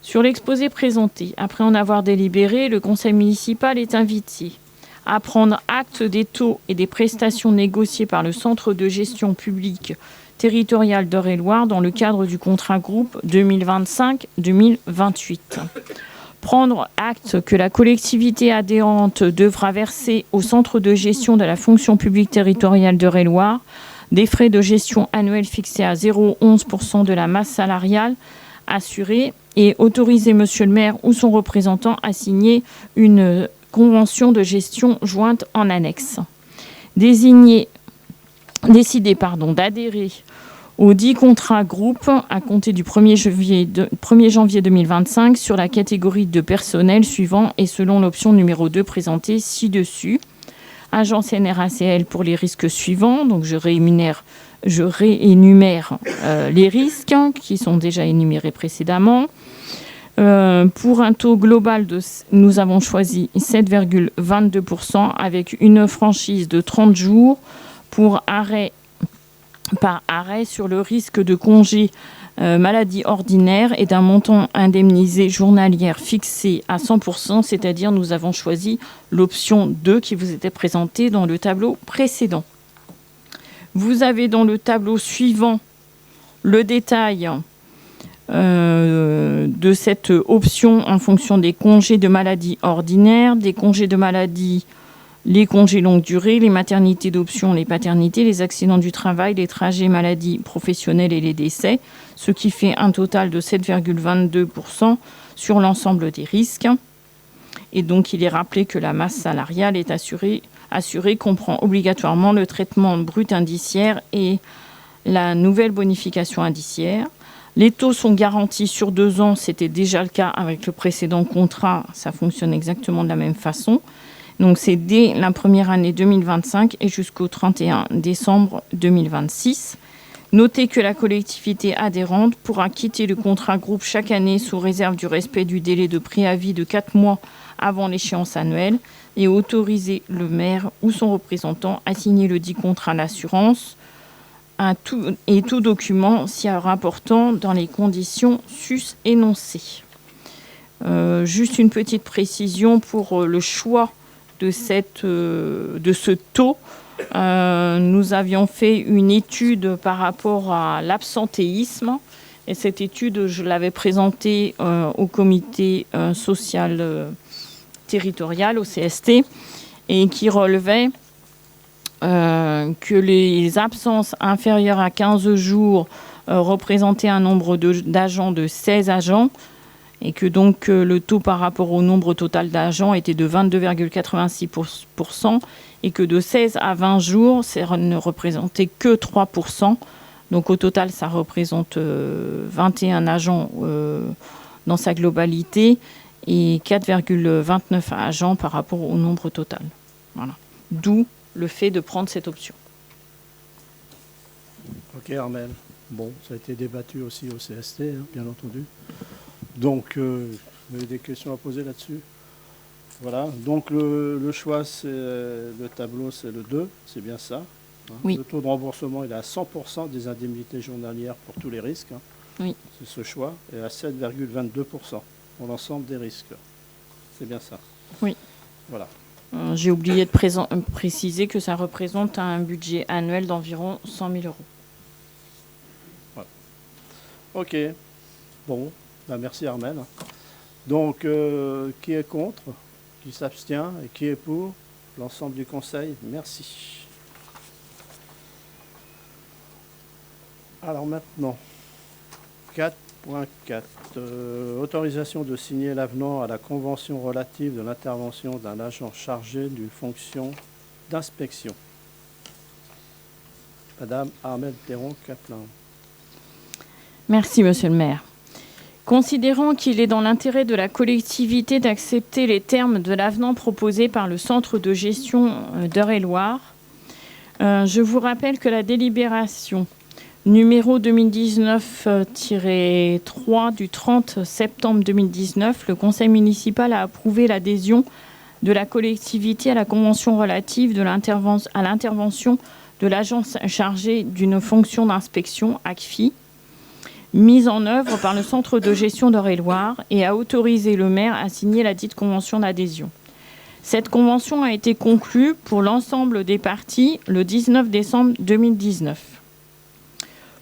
Sur l'exposé présenté, après en avoir délibéré, le conseil municipal est invité à prendre acte des taux et des prestations négociées par le Centre de gestion publique territoriale d'Eure-et-Loir dans le cadre du contrat groupe 2025-2028. Prendre acte que la collectivité adhérente devra verser au Centre de gestion de la fonction publique territoriale d'Eure-et-Loir des frais de gestion annuels fixés à 0,11% de la masse salariale assurée et autoriser monsieur le maire ou son représentant à signer une convention de gestion jointe en annexe. Décider d'adhérer aux 10 contrats groupes à compter du 1er janvier 2025 sur la catégorie de personnel suivant et selon l'option numéro 2 présentée ci-dessus. Agent CNRACL pour les risques suivants, donc je réénumère les risques qui sont déjà énumérés précédemment. Pour un taux global nous avons choisi 7,22% avec une franchise de 30 jours par arrêt sur le risque de congé maladie ordinaire et d'un montant indemnisé journalière fixé à 100%, c'est-à-dire nous avons choisi l'option 2 qui vous était présentée dans le tableau précédent. Vous avez dans le tableau suivant le détail de cette option en fonction des congés de maladie ordinaires, des congés de maladie, les congés longue durée, les maternités d'option, les paternités, les accidents du travail, les trajets maladies professionnelles et les décès, ce qui fait un total de 7,22% sur l'ensemble des risques. Et donc, il est rappelé que la masse salariale est assurée comprend obligatoirement le traitement brut indiciaire et la nouvelle bonification indiciaire. Les taux sont garantis sur 2 ans, c'était déjà le cas avec le précédent contrat, ça fonctionne exactement de la même façon. Donc c'est dès la première année 2025 et jusqu'au 31 décembre 2026. Notez que la collectivité adhérente pourra quitter le contrat groupe chaque année sous réserve du respect du délai de préavis de 4 mois avant l'échéance annuelle et autoriser le maire ou son représentant à signer le dit contrat d'assurance et tout document s'y rapportant dans les conditions sus énoncées. Juste une petite précision pour le choix de ce taux. Nous avions fait une étude par rapport à l'absentéisme et cette étude, je l'avais présentée au comité social territorial, au CST, et qui relevait que les absences inférieures à 15 jours représentaient un nombre d'agents de 16 agents et que donc le taux par rapport au nombre total d'agents était de 22,86% et que de 16 à 20 jours, ça ne représentait que 3%. Donc au total, ça représente 21 agents dans sa globalité et 4,29 agents par rapport au nombre total. Voilà. D'où le fait de prendre cette option. Ok, Armel. Bon, ça a été débattu aussi au CST, hein, bien entendu. Donc, vous avez des questions à poser là-dessus? Voilà. Donc, le choix, c'est le tableau, c'est le 2, c'est bien ça. Hein. Oui. Le taux de remboursement, il est à 100% des indemnités journalières pour tous les risques. Hein. Oui. C'est ce choix. Et à 7,22% pour l'ensemble des risques. C'est bien ça. Oui. Voilà. J'ai oublié de préciser que ça représente un budget annuel d'environ 100 000 €. Voilà. Ok. Bon. Ben, merci Armel. Donc, qui est contre? Qui s'abstient? Et qui est pour? L'ensemble du conseil? Merci. Alors maintenant, 4.4. Autorisation de signer l'avenant à la convention relative de l'intervention d'un agent chargé d'une fonction d'inspection. Madame Armelle Théron-Caplin. Merci, monsieur le maire. Considérant qu'il est dans l'intérêt de la collectivité d'accepter les termes de l'avenant proposé par le Centre de gestion d'Eure-et-Loir, je vous rappelle que la délibération numéro 2019-3 du 30 septembre 2019, le Conseil municipal a approuvé l'adhésion de la collectivité à la convention relative à l'intervention de l'agence chargée d'une fonction d'inspection, ACFI, mise en œuvre par le Centre de gestion d'Eure-et-Loir, et a autorisé le maire à signer la dite convention d'adhésion. Cette convention a été conclue pour l'ensemble des parties le 19 décembre 2019.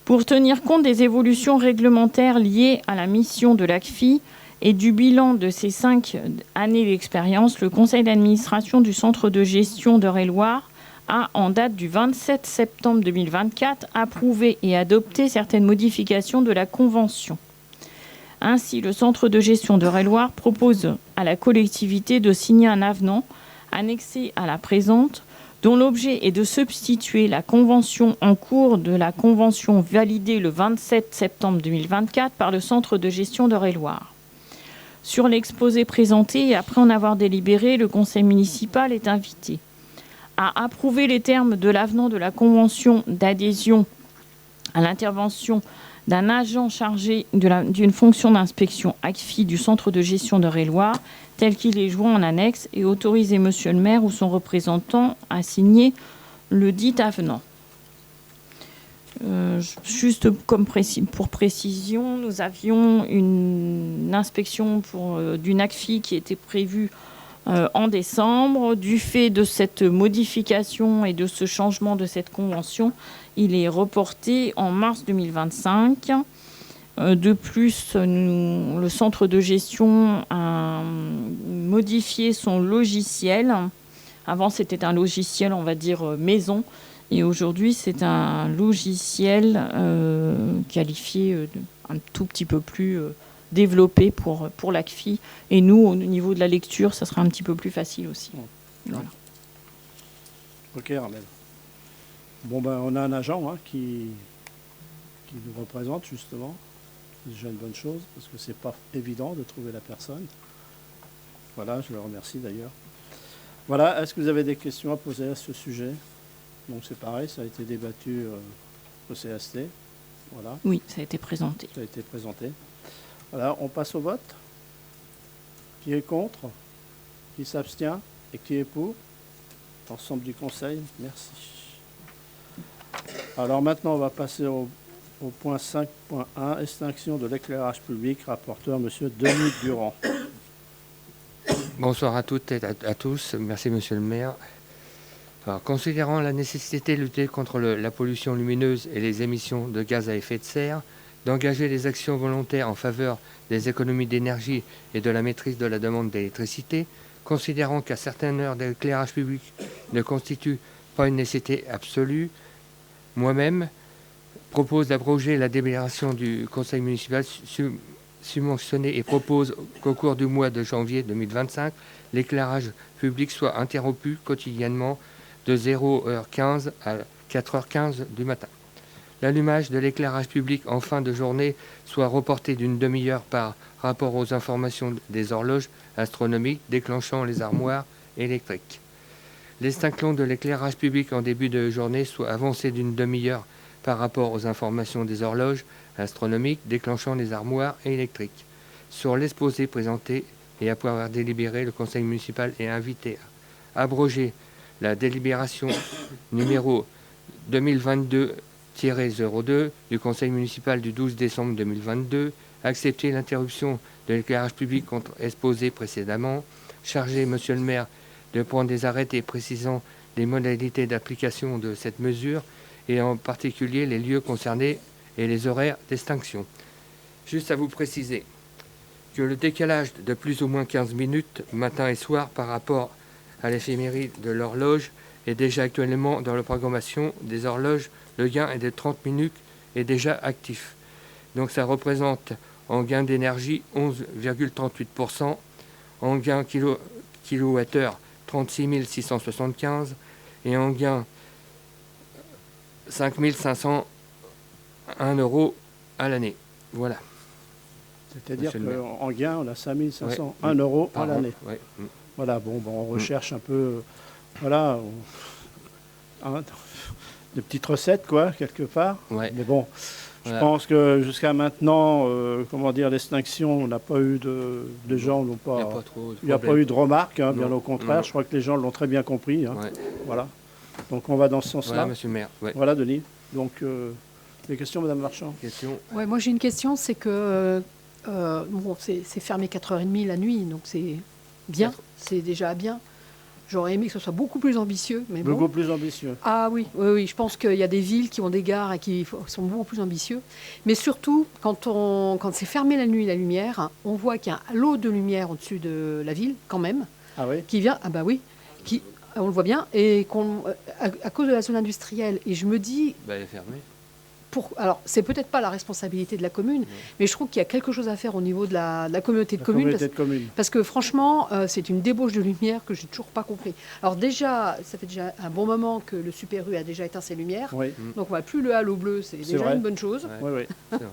Pour tenir compte des évolutions réglementaires liées à la mission de l'ACFI et du bilan de ces 5 années d'expérience, le conseil d'administration du Centre de gestion d'Eure-et-Loir a, en date du 27 septembre 2024, approuvé et adopté certaines modifications de la Convention. Ainsi, le Centre de gestion d'Eure-et-Loir propose à la collectivité de signer un avenant annexé à la présente, dont l'objet est de substituer la convention en cours de la convention validée le 27 septembre 2024 par le Centre de gestion d'Eure-et-Loir. Sur l'exposé présenté et après en avoir délibéré, le conseil municipal est invité à approuver les termes de l'avenant de la convention d'adhésion à l'intervention d'un agent chargé d'une fonction d'inspection ACFI du Centre de gestion d'Eure-et-Loir, tel qu'il est joint en annexe, et autoriser monsieur le maire ou son représentant à signer le dit avenant. Juste pour précision, nous avions une inspection d'une ACFI qui était prévue en décembre. Du fait de cette modification et de ce changement de cette convention, il est reporté en mars 2025. De plus, le centre de gestion a modifié son logiciel. Avant, c'était un logiciel, on va dire, maison. Et aujourd'hui, c'est un logiciel qualifié un tout petit peu plus développé pour l'ACFI. Et nous, au niveau de la lecture, ça sera un petit peu plus facile aussi. Voilà. Ok, Armel. Bon, ben, on a un agent qui nous représente, justement. C'est déjà une bonne chose, parce que c'est pas évident de trouver la personne. Voilà, je le remercie d'ailleurs. Voilà, est-ce que vous avez des questions à poser à ce sujet ? Donc c'est pareil, ça a été débattu au CST. Voilà. Oui, ça a été présenté. Ça a été présenté. Voilà, on passe au vote. Qui est contre ? Qui s'abstient ? Et qui est pour ? L'ensemble du conseil, merci. Alors maintenant, on va passer au point 5.1, extinction de l'éclairage public. Rapporteur, M. Denis Durand. Bonsoir à toutes et à tous. Merci, monsieur le maire. Alors, considérant la nécessité de lutter contre la pollution lumineuse et les émissions de gaz à effet de serre, d'engager des actions volontaires en faveur des économies d'énergie et de la maîtrise de la demande d'électricité, considérant qu'à certaines heures d'éclairage public ne constitue pas une nécessité absolue, moi-même propose d'abroger la délibération du conseil municipal subventionné et propose qu'au cours du mois de janvier 2025, l'éclairage public soit interrompu quotidiennement de 0h15 à 4h15 du matin. L'allumage de l'éclairage public en fin de journée soit reporté d'une demi-heure par rapport aux informations des horloges astronomiques déclenchant les armoires électriques. L'extinction de l'éclairage public en début de journée soit avancée d'une demi-heure par rapport aux informations des horloges astronomiques déclenchant les armoires électriques. Sur l'exposé présenté et après avoir délibéré, le conseil municipal est invité à abroger la délibération numéro 2022-02 du conseil municipal du 12 décembre 2022, accepter l'interruption de l'éclairage public exposé précédemment, charger monsieur le maire de prendre des arrêtés précisant les modalités d'application de cette mesure et en particulier les lieux concernés et les horaires d'extinction. Juste à vous préciser que le décalage de plus ou moins 15 minutes matin et soir par rapport à l'éphéméride de l'horloge est déjà actuellement dans la programmation des horloges. Le gain est de 30 minutes et déjà actif. Donc ça représente en gain d'énergie 11,38%, en gain kilowattheure 36 675 et en gain 5 501 € à l'année. Voilà. C'est-à-dire Monsieur le maire. qu'en gain, on a 5 500, Ouais. 1 euro Par à an. l'année. Ouais. Voilà, bon, on recherche un peu, voilà, des petites recettes, quoi, quelque part. Ouais. Mais bon, je Voilà. pense que jusqu'à maintenant, comment dire, l'extinction, on n'a pas eu de gens n'ont Il n'y a pas... pas trop de Il n'y a pas problème. eu de remarques, hein, bien Non, au contraire. non. Je crois que les gens l'ont très bien compris. Hein. Ouais. Voilà. Donc on va dans ce sens-là. Voilà, monsieur le maire. Ouais. Voilà, Denis. Donc, des questions, Madame Marchand? Question. Ouais, moi j'ai une question, c'est que bon, c'est fermé 4h30 la nuit, donc c'est bien, c'est déjà bien. J'aurais aimé que ce soit beaucoup plus ambitieux, mais bon. Beaucoup plus ambitieux. Ah oui, oui, oui, je pense qu'il y a des villes qui ont des gares et qui sont beaucoup plus ambitieux. Mais surtout, quand c'est fermé la nuit, la lumière, on voit qu'il y a un lot de lumière au-dessus de la ville, quand même, Ah oui? qui vient, ah bah oui, on le voit bien, et à cause de la zone industrielle. Et je me dis, Bah, elle est fermée. alors c'est peut-être pas la responsabilité de la commune, mais je trouve qu'il y a quelque chose à faire au niveau de la communauté de La communes. communauté de communes. Parce que franchement, c'est une débauche de lumière que j'ai toujours pas compris. Alors déjà, ça fait déjà un bon moment que le Super U a déjà éteint ses lumières. Oui, Donc on voit plus le halo bleu, c'est déjà vrai. une bonne chose. Ouais. oui, oui. C'est vrai.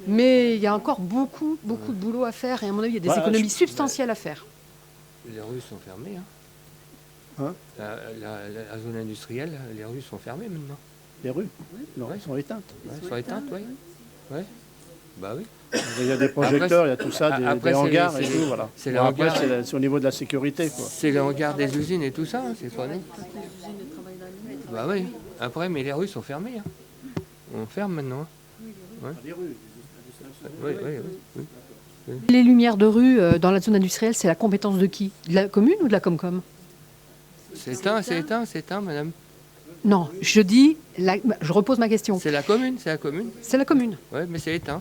Mais il y a encore beaucoup de boulot à faire et à mon avis, il y a des Bah, économies substantielles à faire. Les rues sont fermées. Hein. Hein? La zone industrielle, les rues sont fermées maintenant. Les rues? Non, Ouais. elles sont éteintes. Ouais, sont éteintes, oui. Ouais. Bah oui. Il y a des projecteurs, il y a tout ça, Après, des c'est- hangars c'est et les- tout, voilà. c'est Bon, les après, hangars. c'est au niveau de la sécurité, quoi. C'est le regard des usines et tout ça, hein, c'est soigné. Bah oui. Après, mais les rues sont fermées. Hein. On ferme maintenant. Hein. Les rues. Oui, oui, oui. Les lumières de rue dans la zone industrielle, c'est la compétence de qui? De la commune ou de la Comcom? C'est éteint, madame. Non, je dis, je repose ma question. C'est la commune, c'est la commune. C'est la commune. Oui, mais c'est éteint.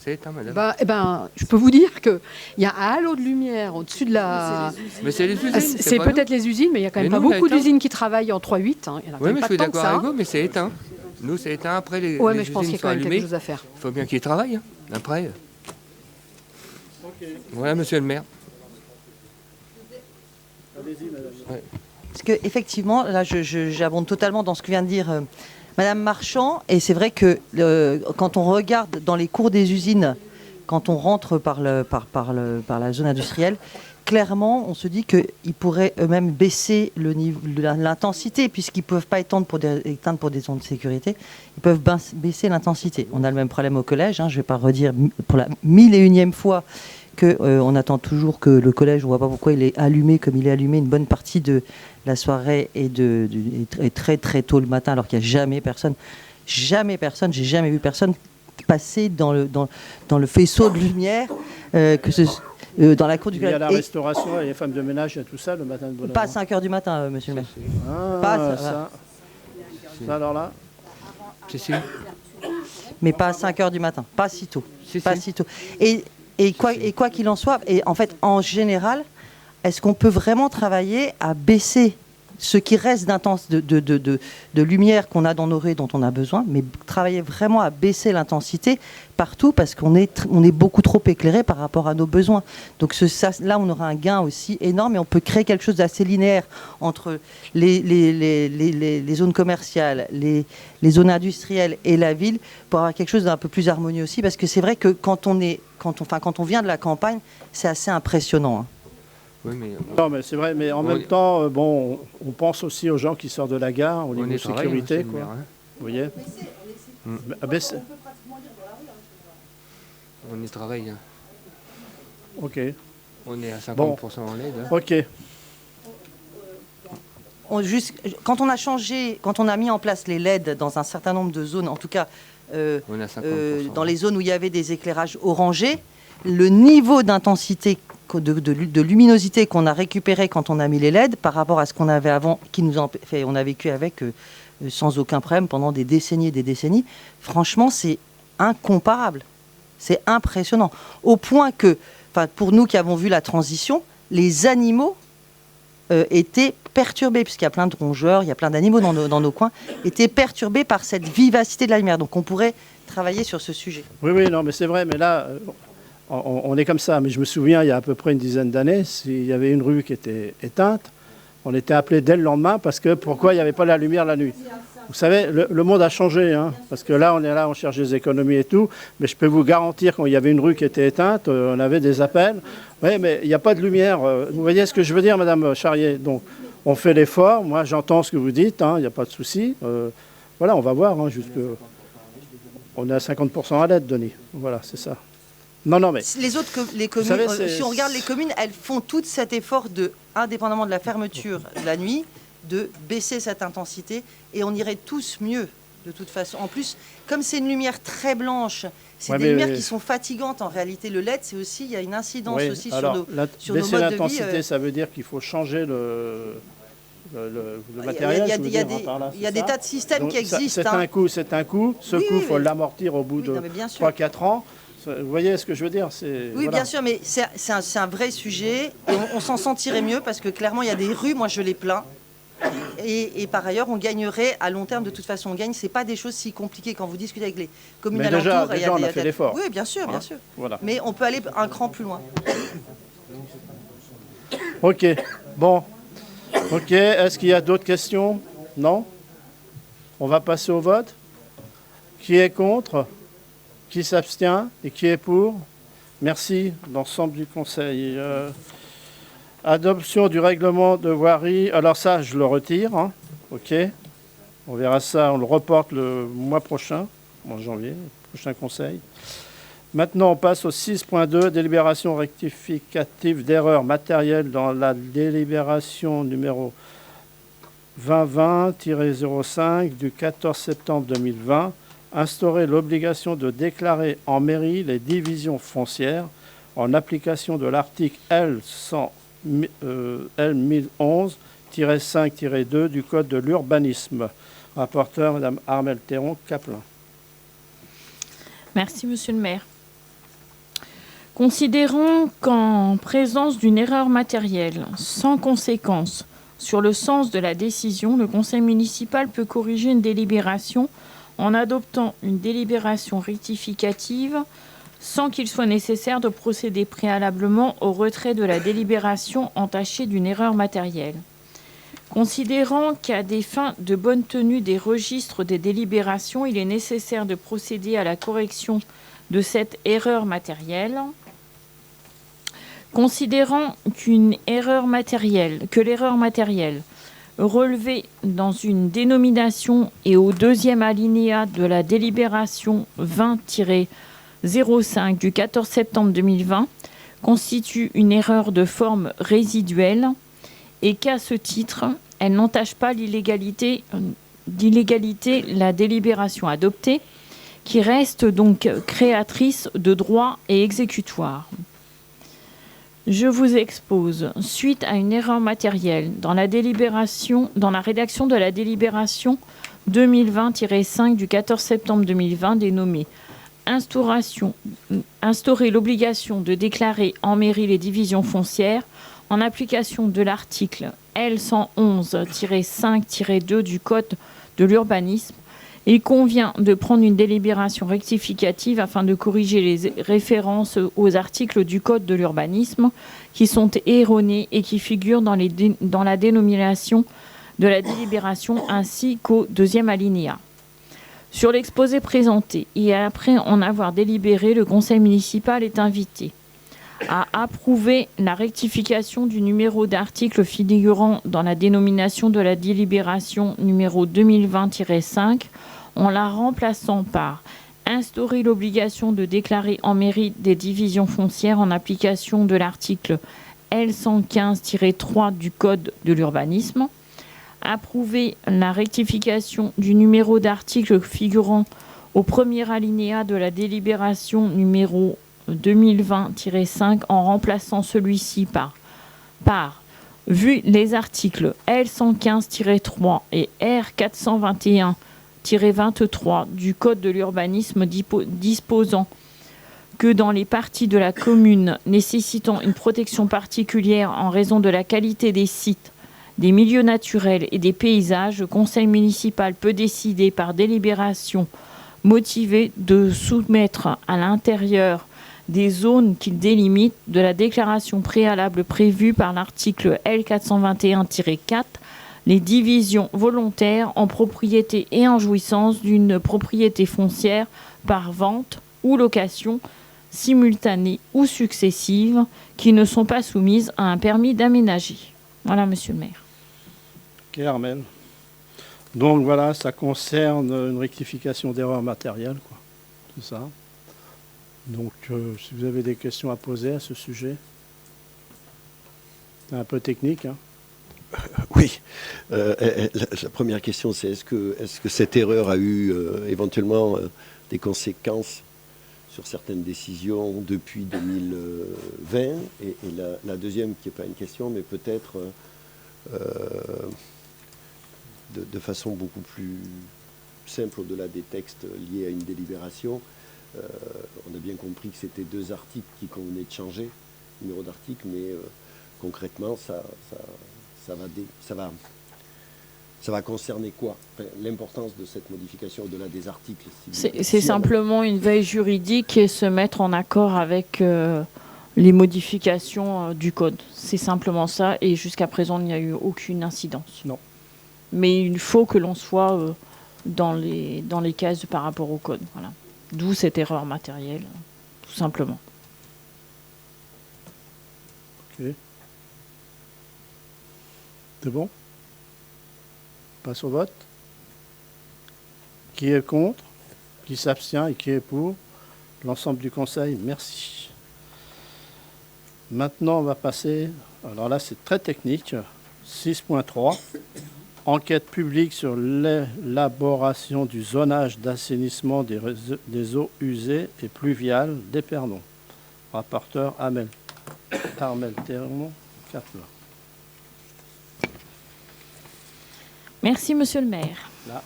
C'est éteint, madame. Je peux vous dire qu'il y a un halo de lumière au-dessus de la... Mais c'est les usines. C'est pas peut-être les usines, mais il y a quand même Mais pas nous, on a beaucoup éteint. d'usines qui travaillent en 3-8. Hein. Il y en a quand Oui, même mais pas je suis tant que d'accord ça. avec vous, mais c'est éteint. Nous, c'est éteint. Après, les Ouais, mais les je pense qu'il y usines a quand sont même quelque allumées. chose à faire. Il faut bien qu'ils travaillent. Hein. Après. Voilà, monsieur le maire. Allez-y, madame. Parce qu'effectivement, là, j'abonde totalement dans ce que vient de dire Madame Marchand. Et c'est vrai que quand on regarde dans les cours des usines, quand on rentre par la zone industrielle, clairement, on se dit qu'ils pourraient eux-mêmes baisser l'intensité, puisqu'ils ne peuvent pas éteindre pour des zones de sécurité. Ils peuvent baisser l'intensité. On a le même problème au collège. Hein, je ne vais pas redire pour la 1001e fois qu'on attend toujours que le collège, on ne voit pas pourquoi il est allumé comme il est allumé une bonne partie de la soirée et très très tôt le matin, alors qu'il n'y a jamais personne, j'ai jamais vu personne passer dans le faisceau de lumière dans la cour du Il y a collège. la restauration, et les femmes de ménage, il y a tout ça le matin de bonne Pas à heure. 5h du matin, monsieur le maire. Ah, Pas ça. Ça, alors là, Si. Mais pas à 5h du matin, pas si tôt. Si, Pas si. si tôt. Et quoi qu'il en soit, et en fait, en général, est-ce qu'on peut vraiment travailler à baisser ce qui reste de lumière qu'on a dans nos rues, dont on a besoin, mais travailler vraiment à baisser l'intensité partout, parce qu'on est beaucoup trop éclairé par rapport à nos besoins. Donc là, on aura un gain aussi énorme, et on peut créer quelque chose d'assez linéaire entre les zones commerciales, les zones industrielles et la ville, pour avoir quelque chose d'un peu plus harmonieux aussi, parce que c'est vrai que quand on vient de la campagne, c'est assez impressionnant. Hein. Oui, mais non, mais c'est vrai, mais en même temps, bon, on pense aussi aux gens qui sortent de la gare, au niveau on de est pareil, sécurité, monsieur le quoi. maire, hein. Vous voyez? Ah, ben, c'est- On y travaille. Hein. ok, On est à 50% Bon. en LED. Hein. ok. Quand on a mis en place les LED dans un certain nombre de zones, en tout cas On est à 50%. dans les zones où il y avait des éclairages orangés, le niveau d'intensité, de luminosité qu'on a récupéré quand on a mis les LED par rapport à ce qu'on avait avant, on a vécu avec sans aucun problème pendant des décennies et des décennies, franchement, c'est incomparable. C'est impressionnant. Au point que, pour nous qui avons vu la transition, les animaux étaient perturbés, puisqu'il y a plein de rongeurs, il y a plein d'animaux dans nos coins, étaient perturbés par cette vivacité de la lumière. Donc on pourrait travailler sur ce sujet. Oui, non, mais c'est vrai, mais là, on est comme ça. Mais je me souviens, il y a à peu près une dizaine d'années, s'il y avait une rue qui était éteinte, on était appelé dès le lendemain parce que pourquoi il n'y avait pas la lumière la nuit. Vous savez, le monde a changé, hein, parce que là, on cherche des économies et tout, mais je peux vous garantir, quand il y avait une rue qui était éteinte, on avait des appels. Oui, mais il n'y a pas de lumière. Vous voyez ce que je veux dire, Madame Charrier? Donc, on fait l'effort. Moi, j'entends ce que vous dites, il n'y a pas de souci. Voilà, on va voir, on est à 50% à l'aide, Denis. Voilà, c'est ça. Non, mais... Les communes, savez, si on regarde les communes, elles font tout cet effort indépendamment de la fermeture de la nuit, de baisser cette intensité, et on irait tous mieux, de toute façon. En plus, comme c'est une lumière très blanche, c'est des lumières qui sont fatigantes en réalité. Le LED, il y a une incidence aussi sur nos modes de vie. Baisser l'intensité, ça veut dire qu'il faut changer le matériel. Il y a des tas de systèmes qui existent. C'est un coût. Ce coût, il faut l'amortir au bout de 3-4 ans. Vous voyez ce que je veux dire? Oui, bien sûr, mais c'est un vrai sujet. Et on s'en sentirait mieux parce que clairement, il y a des rues, moi je les plains. Et par ailleurs, on gagnerait à long terme. De toute façon, on gagne. C'est pas des choses si compliquées quand vous discutez avec les communes alentours. Déjà, on a fait l'effort. Oui, bien sûr, bien sûr. Voilà. Mais on peut aller un cran plus loin. Ok, bon. Ok, est-ce qu'il y a d'autres questions? Non? On va passer au vote. Qui est contre? Qui s'abstient? Et qui est pour? Merci, l'ensemble du Conseil. Adoption du règlement de voirie. Alors ça, je le retire. Hein. Ok. On verra ça, on le reporte le mois prochain, en janvier, prochain Conseil. Maintenant, on passe au 6.2, délibération rectificative d'erreur matérielle dans la délibération numéro 2020-05 du 14 septembre 2020, instaurer l'obligation de déclarer en mairie les divisions foncières en application de l'article L1011-5-2 du Code de l'urbanisme. Rapporteur, Mme Armelle Théron-Caplin. Merci, Monsieur le maire. Considérant qu'en présence d'une erreur matérielle sans conséquence sur le sens de la décision, le conseil municipal peut corriger une délibération en adoptant une délibération rectificative sans qu'il soit nécessaire de procéder préalablement au retrait de la délibération entachée d'une erreur matérielle. Considérant qu'à des fins de bonne tenue des registres des délibérations, il est nécessaire de procéder à la correction de cette erreur matérielle. Considérant que l'erreur matérielle relevée dans une dénomination et au deuxième alinéa de la délibération 20-05 du 14 septembre 2020 constitue une erreur de forme résiduelle et qu'à ce titre, elle n'entache pas d'illégalité la délibération adoptée, qui reste donc créatrice de droit et exécutoire. Je vous expose, suite à une erreur matérielle dans la rédaction de la délibération 2020-5 du 14 septembre 2020 dénommée instaurer l'obligation de déclarer en mairie les divisions foncières en application de l'article L111-5-2 du Code de l'urbanisme. Il convient de prendre une délibération rectificative afin de corriger les références aux articles du Code de l'urbanisme qui sont erronés et qui figurent dans la dénomination de la délibération ainsi qu'au deuxième alinéa. Sur l'exposé présenté et après en avoir délibéré, le conseil municipal est invité à approuver la rectification du numéro d'article figurant dans la dénomination de la délibération numéro 2020-5 en la remplaçant par instaurer l'obligation de déclarer en mairie des divisions foncières en application de l'article L115-3 du Code de l'urbanisme, approuver la rectification du numéro d'article figurant au premier alinéa de la délibération numéro 2020-5 en remplaçant celui-ci par vu les articles L115-3 et R421-23 du Code de l'urbanisme disposant que dans les parties de la commune nécessitant une protection particulière en raison de la qualité des sites, des milieux naturels et des paysages, le conseil municipal peut décider par délibération motivée de soumettre à l'intérieur des zones qu'il délimite de la déclaration préalable prévue par l'article L421-4 les divisions volontaires en propriété et en jouissance d'une propriété foncière par vente ou location simultanée ou successive qui ne sont pas soumises à un permis d'aménager. Voilà, monsieur le maire. Ok, Armel. Donc voilà, ça concerne une rectification d'erreurs matérielles, quoi. C'est ça. Donc, si vous avez des questions à poser à ce sujet, c'est un peu technique, hein. Oui. La première question, c'est est-ce que cette erreur a eu éventuellement des conséquences sur certaines décisions depuis 2020 et la deuxième, qui n'est pas une question, mais peut-être de façon beaucoup plus simple, au-delà des textes liés à une délibération, on a bien compris que c'était 2 articles qui convenaient de changer, numéro d'article, mais concrètement, ça va concerner quoi? Enfin, l'importance de cette modification au-delà des articles. C'est simplement une veille juridique et se mettre en accord avec les modifications du code. C'est simplement ça, et jusqu'à présent, il n'y a eu aucune incidence. Non. Mais il faut que l'on soit dans les cases par rapport au code. Voilà. D'où cette erreur matérielle, tout simplement. Ok. C'est bon? On passe au vote. Qui est contre? Qui s'abstient et qui est pour? L'ensemble du conseil, merci. Maintenant, on va passer, alors là c'est très technique, 6.3, enquête publique sur l'élaboration du zonage d'assainissement des eaux usées et pluviales d'Épernon. Rapporteur Armel Théron, 4 voix. Merci, monsieur le maire. Là.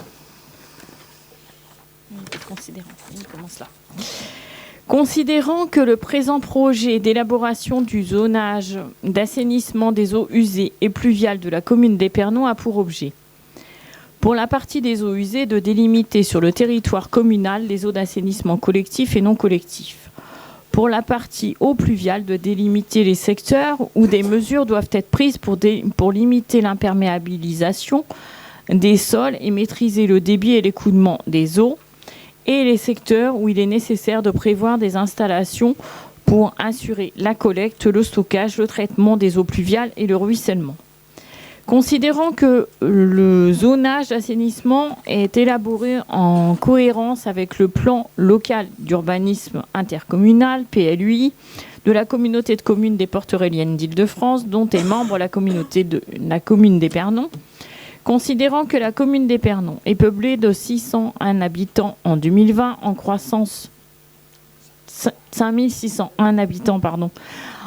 Il commence là. Considérant que le présent projet d'élaboration du zonage d'assainissement des eaux usées et pluviales de la commune d'Épernon a pour objet, pour la partie des eaux usées, de délimiter sur le territoire communal les eaux d'assainissement collectif et non collectif. Pour la partie eaux pluviales, de délimiter les secteurs où des mesures doivent être prises pour limiter l'imperméabilisation des sols et maîtriser le débit et l'écoulement des eaux, et les secteurs où il est nécessaire de prévoir des installations pour assurer la collecte, le stockage, le traitement des eaux pluviales et le ruissellement. Considérant que le zonage d'assainissement est élaboré en cohérence avec le plan local d'urbanisme intercommunal, PLUI, de la communauté de communes des Portes-Aureliennes d'Île-de-France, dont est membre la commune d'Épernon, considérant que la commune d'Épernon est peuplée de 601 habitants en 2020, en croissance 5601 habitants,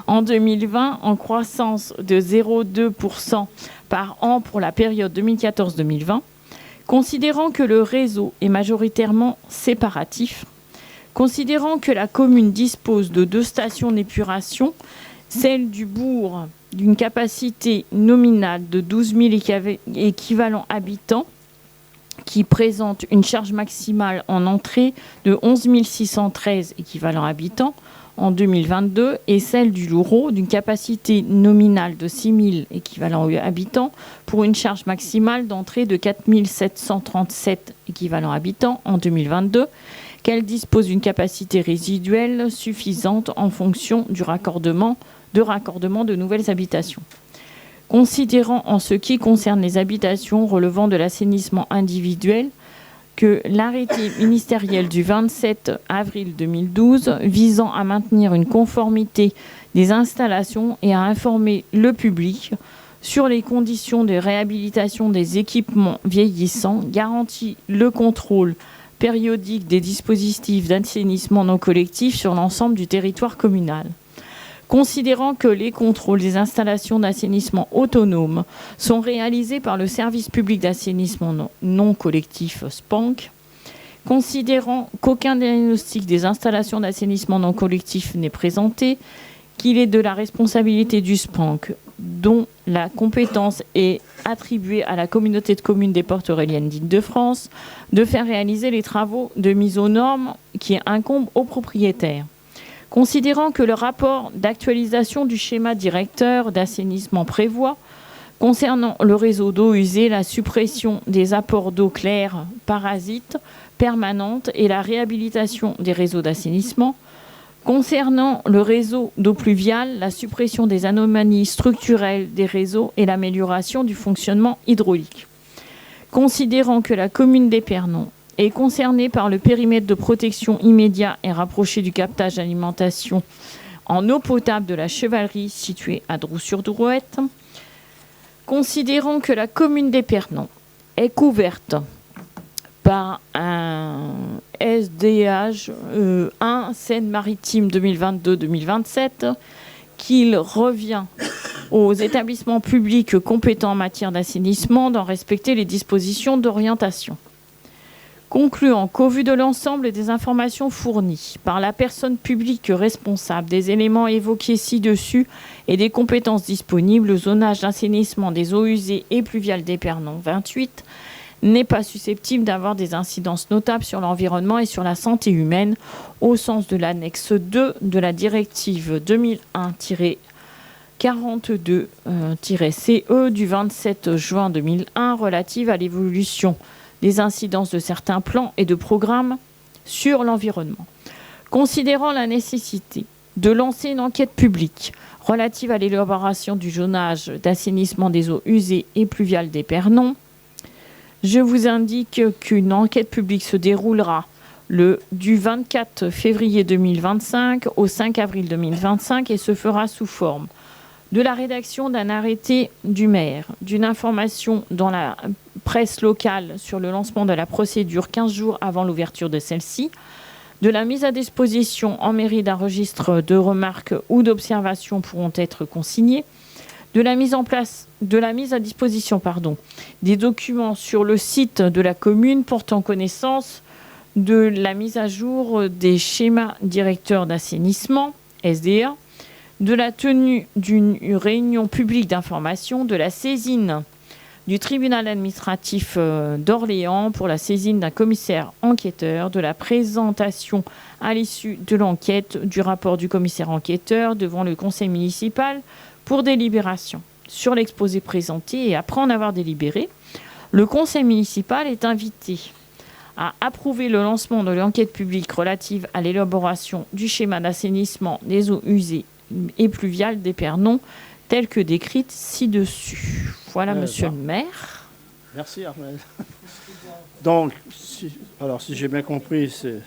en 2020, en croissance de 0,2% par an pour la période 2014-2020, considérant que le réseau est majoritairement séparatif, considérant que la commune dispose de 2 stations d'épuration, celle du bourg d'une capacité nominale de 12 000 équivalents habitants, qui présente une charge maximale en entrée de 11 613 équivalents habitants en 2022, et celle du Loureau d'une capacité nominale de 6 000 équivalents habitants pour une charge maximale d'entrée de 4 737 équivalents habitants en 2022, qu'elle dispose d'une capacité résiduelle suffisante en fonction du raccordement de nouvelles habitations. Considérant en ce qui concerne les habitations relevant de l'assainissement individuel que l'arrêté ministériel du 27 avril 2012 visant à maintenir une conformité des installations et à informer le public sur les conditions de réhabilitation des équipements vieillissants garantit le contrôle périodique des dispositifs d'assainissement non collectif sur l'ensemble du territoire communal. Considérant que les contrôles des installations d'assainissement autonomes sont réalisés par le service public d'assainissement non collectif SPANC, considérant qu'aucun diagnostic des installations d'assainissement non collectif n'est présenté, qu'il est de la responsabilité du SPANC, dont la compétence est attribuée à la communauté de communes des Portes-Aureliennes d'Île-de-France, de faire réaliser les travaux de mise aux normes qui incombent aux propriétaires. Considérant que le rapport d'actualisation du schéma directeur d'assainissement prévoit, Concernant le réseau d'eau usée, la suppression des apports d'eau claire, parasites, permanente et la réhabilitation des réseaux d'assainissement. Concernant le réseau d'eau pluviale, la suppression des anomalies structurelles des réseaux et l'amélioration du fonctionnement hydraulique. Considérant que la commune d'Épernon est concernée par le périmètre de protection immédiat et rapproché du captage d'alimentation en eau potable de la Chevalerie située à Drou-sur-Drouette, considérant que la commune d'Épernon est couverte par un SDH 1 Seine-Maritime 2022-2027, qu'il revient aux établissements publics compétents en matière d'assainissement d'en respecter les dispositions d'orientation. Concluant qu'au vu de l'ensemble des informations fournies par la personne publique responsable des éléments évoqués ci-dessus et des compétences disponibles, le zonage d'assainissement des eaux usées et pluviales d'Épernon 28 n'est pas susceptible d'avoir des incidences notables sur l'environnement et sur la santé humaine au sens de l'annexe 2 de la directive 2001-42-CE du 27 juin 2001 relative à l'évolution des incidences de certains plans et de programmes sur l'environnement. Considérant la nécessité de lancer une enquête publique relative à l'élaboration du zonage d'assainissement des eaux usées et pluviales d'Épernon, je vous indique qu'une enquête publique se déroulera du 24 février 2025 au 5 avril 2025 et se fera sous forme de la rédaction d'un arrêté du maire, d'une information dans la presse locale sur le lancement de la procédure 15 jours avant l'ouverture de celle-ci, de la mise à disposition en mairie d'un registre de remarques ou d'observations pourront être consignés, de la mise à disposition des documents sur le site de la commune portant connaissance de la mise à jour des schémas directeurs d'assainissement, SDA, de la tenue d'une réunion publique d'information, de la saisine du tribunal administratif d'Orléans pour la saisine d'un commissaire enquêteur, de la présentation à l'issue de l'enquête du rapport du commissaire enquêteur devant le conseil municipal pour délibération. Sur l'exposé présenté et après en avoir délibéré, le conseil municipal est invité à approuver le lancement de l'enquête publique relative à l'élaboration du schéma d'assainissement des eaux usées et pluviales d'Épernon, telle que décrite ci-dessus. Voilà, monsieur le maire. Merci, Armel. Donc, si j'ai bien compris, c'est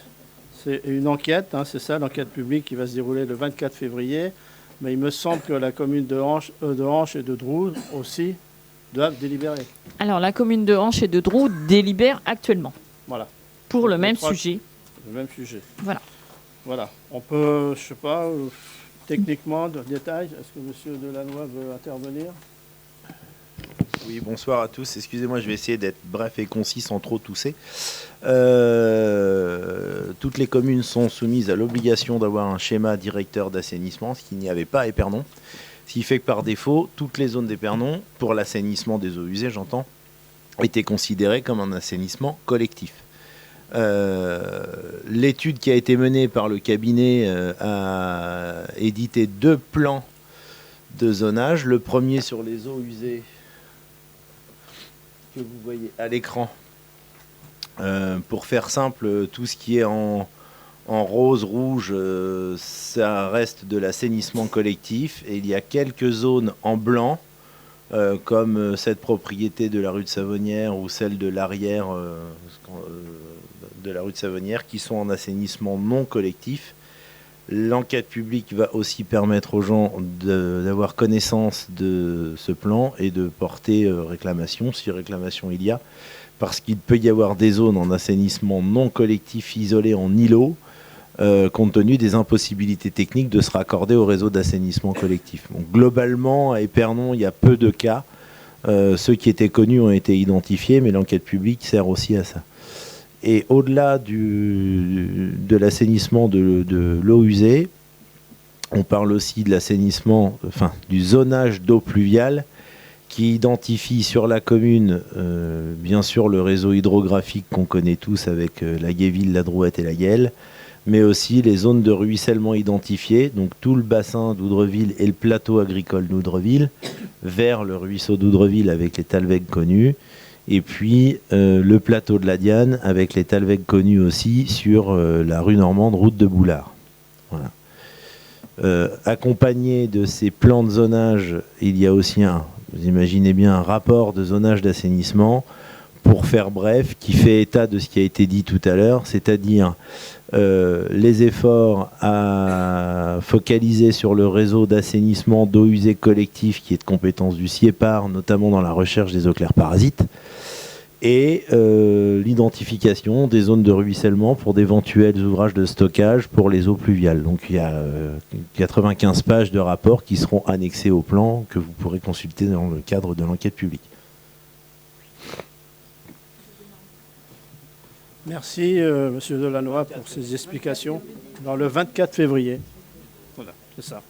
une enquête, c'est ça, l'enquête publique qui va se dérouler le 24 février. Mais il me semble que la commune de Hanche et de Drou aussi doivent délibérer. Alors, la commune de Hanche et de Drou délibère actuellement. Voilà. Pour le même sujet. Le même sujet. Voilà. On peut, je ne sais pas, techniquement, de détail, est-ce que monsieur Delannoy veut intervenir ? Oui, bonsoir à tous. Excusez-moi, je vais essayer d'être bref et concis sans trop tousser. Toutes les communes sont soumises à l'obligation d'avoir un schéma directeur d'assainissement, ce qu'il n'y avait pas à Épernon. Ce qui fait que par défaut, toutes les zones d'Épernon, pour l'assainissement des eaux usées, j'entends, étaient considérées comme un assainissement collectif. L'étude qui a été menée par le cabinet a édité 2 plans de zonage. Le premier sur les eaux usées, que vous voyez à l'écran. Pour faire simple, tout ce qui est en rose, rouge, ça reste de l'assainissement collectif. Et il y a quelques zones en blanc, comme cette propriété de la rue de Savonnières ou celle de l'arrière de la rue de Savonnières, qui sont en assainissement non collectif. L'enquête publique va aussi permettre aux gens d'avoir connaissance de ce plan et de porter réclamation, si réclamation il y a, parce qu'il peut y avoir des zones en assainissement non collectif isolées en îlots, compte tenu des impossibilités techniques de se raccorder au réseau d'assainissement collectif. Donc, globalement, à Épernon, il y a peu de cas. Ceux qui étaient connus ont été identifiés, mais l'enquête publique sert aussi à ça. Et au-delà de l'assainissement de l'eau usée, on parle aussi de l'assainissement, du zonage d'eau pluviale qui identifie sur la commune, bien sûr, le réseau hydrographique qu'on connaît tous avec la Guéville, la Drouette et la Guelle, mais aussi les zones de ruissellement identifiées, donc tout le bassin d'Oudreville et le plateau agricole d'Oudreville, vers le ruisseau d'Oudreville avec les talwegs connus, et puis le plateau de la Diane avec les talwegs connus aussi sur la rue Normande, route de Boulard. Voilà. Accompagné de ces plans de zonage, il y a aussi vous imaginez bien, un rapport de zonage d'assainissement, pour faire bref, qui fait état de ce qui a été dit tout à l'heure, c'est-à-dire les efforts à focaliser sur le réseau d'assainissement d'eau usée collective qui est de compétence du CIEPAR, notamment dans la recherche des eaux claires parasites, et l'identification des zones de ruissellement pour d'éventuels ouvrages de stockage pour les eaux pluviales. Donc il y a 95 pages de rapports qui seront annexés au plan que vous pourrez consulter dans le cadre de l'enquête publique. Merci, Monsieur Delannoy, pour ces explications. Dans le 24 février. Voilà, c'est ça.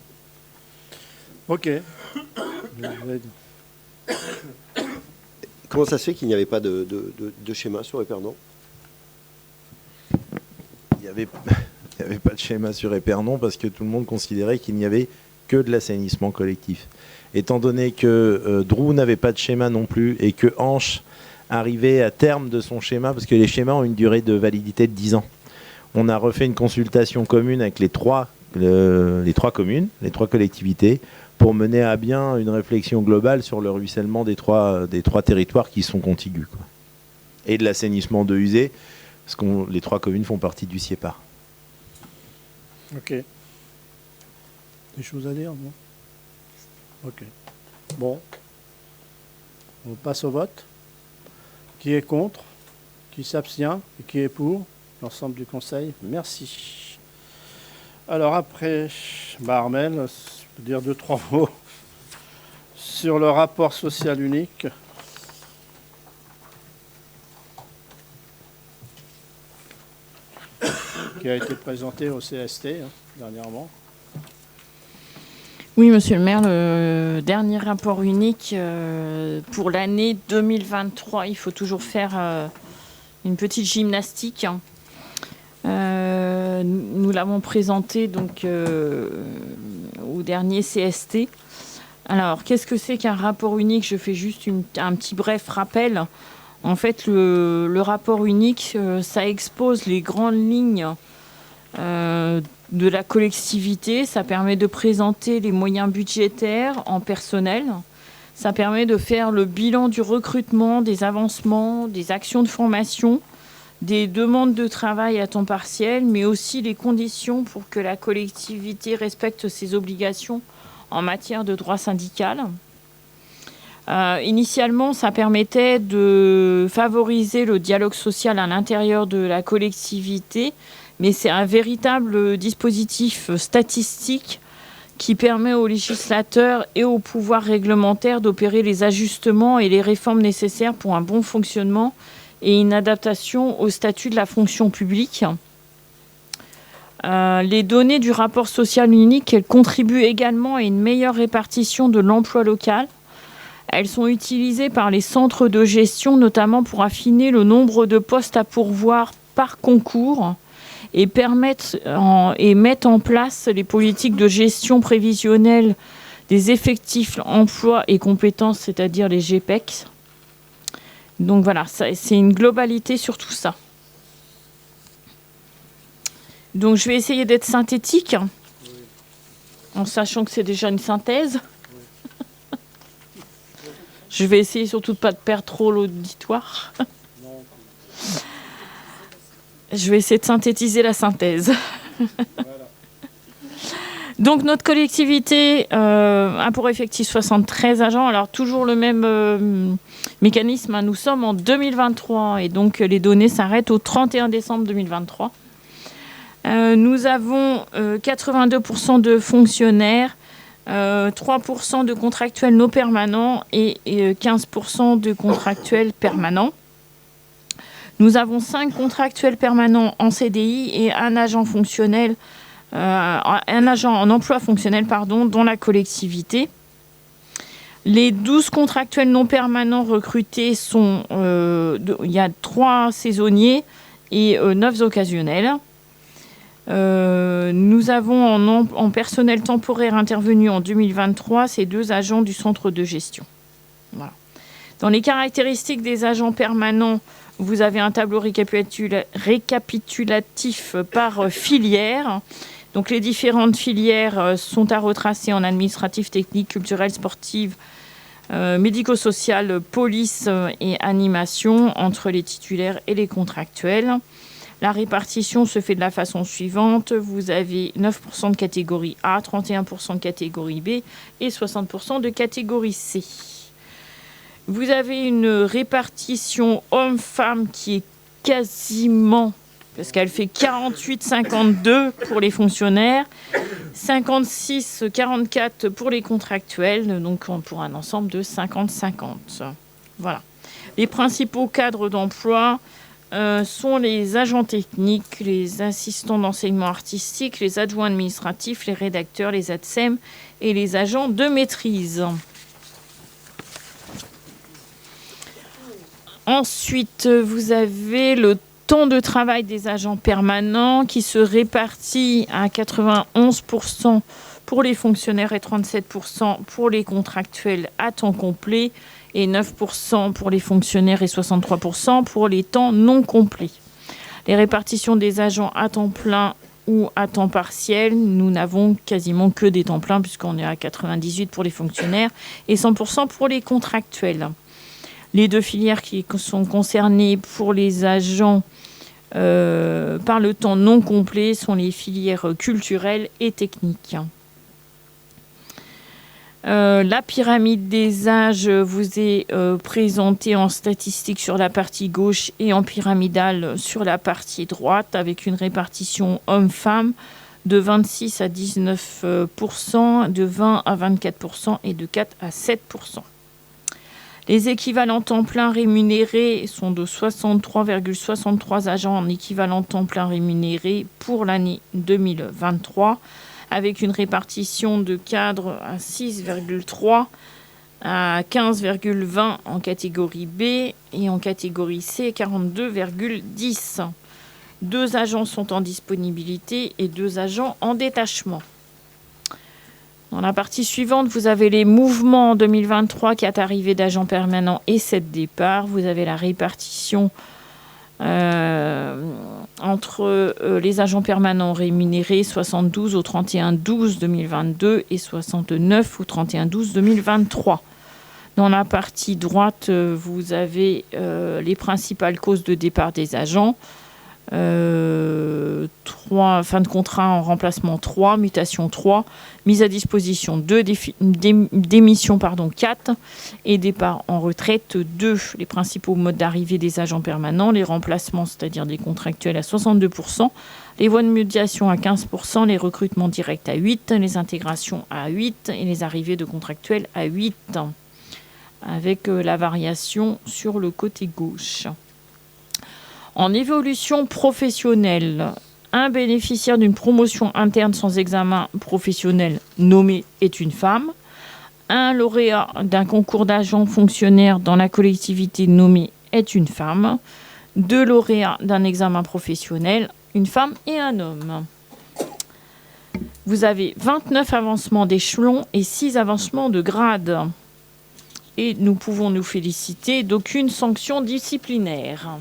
OK. Comment ça se fait qu'il n'y avait pas de schéma sur Épernon ? Il n'y avait pas de schéma sur Épernon parce que tout le monde considérait qu'il n'y avait que de l'assainissement collectif. Étant donné que Drou n'avait pas de schéma non plus et que Hanche arrivait à terme de son schéma, parce que les schémas ont une durée de validité de 10 ans. On a refait une consultation commune avec les trois communes, les trois collectivités, pour mener à bien une réflexion globale sur le ruissellement des trois territoires qui sont contigus, quoi. Et de l'assainissement d'eau usée, parce que les trois communes font partie du CIEPAR. OK. Des choses à dire, non ? OK. Bon. On passe au vote. Qui est contre ? Qui s'abstient ? Et qui est pour ? L'ensemble du Conseil. Merci. Alors après, Armel, je peux dire 2-3 mots sur le rapport social unique. Qui a été présenté au CST dernièrement. Oui, monsieur le maire, le dernier rapport unique pour l'année 2023, il faut toujours faire une petite gymnastique. Nous l'avons présenté donc au dernier CST. Alors, qu'est-ce que c'est qu'un rapport unique ? Je fais juste un petit bref rappel. En fait, le rapport unique, ça expose les grandes lignes de la collectivité. Ça permet de présenter les moyens budgétaires en personnel. Ça permet de faire le bilan du recrutement, des avancements, des actions de formation, des demandes de travail à temps partiel, mais aussi les conditions pour que la collectivité respecte ses obligations en matière de droit syndical. Initialement, ça permettait de favoriser le dialogue social à l'intérieur de la collectivité, mais c'est un véritable dispositif statistique qui permet aux législateurs et aux pouvoirs réglementaires d'opérer les ajustements et les réformes nécessaires pour un bon fonctionnement et une adaptation au statut de la fonction publique. Les données du rapport social unique, elles contribuent également à une meilleure répartition de l'emploi local. Elles sont utilisées par les centres de gestion, notamment pour affiner le nombre de postes à pourvoir par concours et mettre en place les politiques de gestion prévisionnelle des effectifs, emploi et compétences, c'est-à-dire les GPEC. Donc voilà, c'est une globalité sur tout ça. Donc je vais essayer d'être synthétique, en sachant que c'est déjà une synthèse. Je vais essayer surtout de ne pas perdre trop l'auditoire. Je vais essayer de synthétiser la synthèse. Donc notre collectivité a pour effectif 73 agents. Alors toujours le même mécanisme. Nous sommes en 2023 et donc les données s'arrêtent au 31 décembre 2023. Nous avons 82% de fonctionnaires, 3% de contractuels non permanents et 15% de contractuels permanents. Nous avons 5 contractuels permanents en CDI et un agent en emploi fonctionnel, dans la collectivité. Les 12 contractuels non permanents recrutés il y a 3 saisonniers et 9 occasionnels. Nous avons en personnel temporaire intervenu en 2023 ces 2 agents du centre de gestion. Voilà. Dans les caractéristiques des agents permanents, vous avez un tableau récapitulatif par filière. Donc les différentes filières sont à retracer en administratif, technique, culturel, sportive, médico-social, police et animation entre les titulaires et les contractuels. La répartition se fait de la façon suivante. Vous avez 9% de catégorie A, 31% de catégorie B et 60% de catégorie C. Vous avez une répartition homme-femme qui est quasiment, parce qu'elle fait 48-52 pour les fonctionnaires, 56-44 pour les contractuels, donc pour un ensemble de 50-50. Voilà. Les principaux cadres d'emploi sont les agents techniques, les assistants d'enseignement artistique, les adjoints administratifs, les rédacteurs, les ATSEM et les agents de maîtrise. Ensuite, vous avez le temps de travail des agents permanents qui se répartit à 91% pour les fonctionnaires et 37% pour les contractuels à temps complet et 9% pour les fonctionnaires et 63% pour les temps non complets. Les répartitions des agents à temps plein ou à temps partiel, nous n'avons quasiment que des temps pleins puisqu'on est à 98% pour les fonctionnaires et 100% pour les contractuels. Les 2 filières qui sont concernées pour les agents par le temps non complet sont les filières culturelles et techniques. La pyramide des âges vous est présentée en statistique sur la partie gauche et en pyramidale sur la partie droite avec une répartition homme-femme de 26 à 19%, de 20 à 24% et de 4 à 7%. Les équivalents temps plein rémunérés sont de 63,63 agents en équivalent temps plein rémunéré pour l'année 2023, avec une répartition de cadres à 6,3 à 15,20 en catégorie B et en catégorie C 42,10. 2 agents sont en disponibilité et 2 agents en détachement. Dans la partie suivante, vous avez les mouvements en 2023, 4 arrivées d'agents permanents et 7 départs. Vous avez la répartition entre les agents permanents rémunérés, 72 au 31-12-2022 et 69 au 31-12-2023. Dans la partie droite, vous avez les principales causes de départ des agents. 3, fin de contrat en remplacement 3, mutation 3, mise à disposition 2, démission 4 et départ en retraite 2. Les principaux modes d'arrivée des agents permanents, les remplacements, c'est-à-dire des contractuels à 62%, les voies de médiation à 15%, les recrutements directs à 8, les intégrations à 8 et les arrivées de contractuels à 8, avec la variation sur le côté gauche. En évolution professionnelle, un bénéficiaire d'une promotion interne sans examen professionnel nommé est une femme. Un lauréat d'un concours d'agent fonctionnaire dans la collectivité nommé est une femme. 2 lauréats d'un examen professionnel, une femme et un homme. Vous avez 29 avancements d'échelon et 6 avancements de grade. Et nous pouvons nous féliciter d'aucune sanction disciplinaire.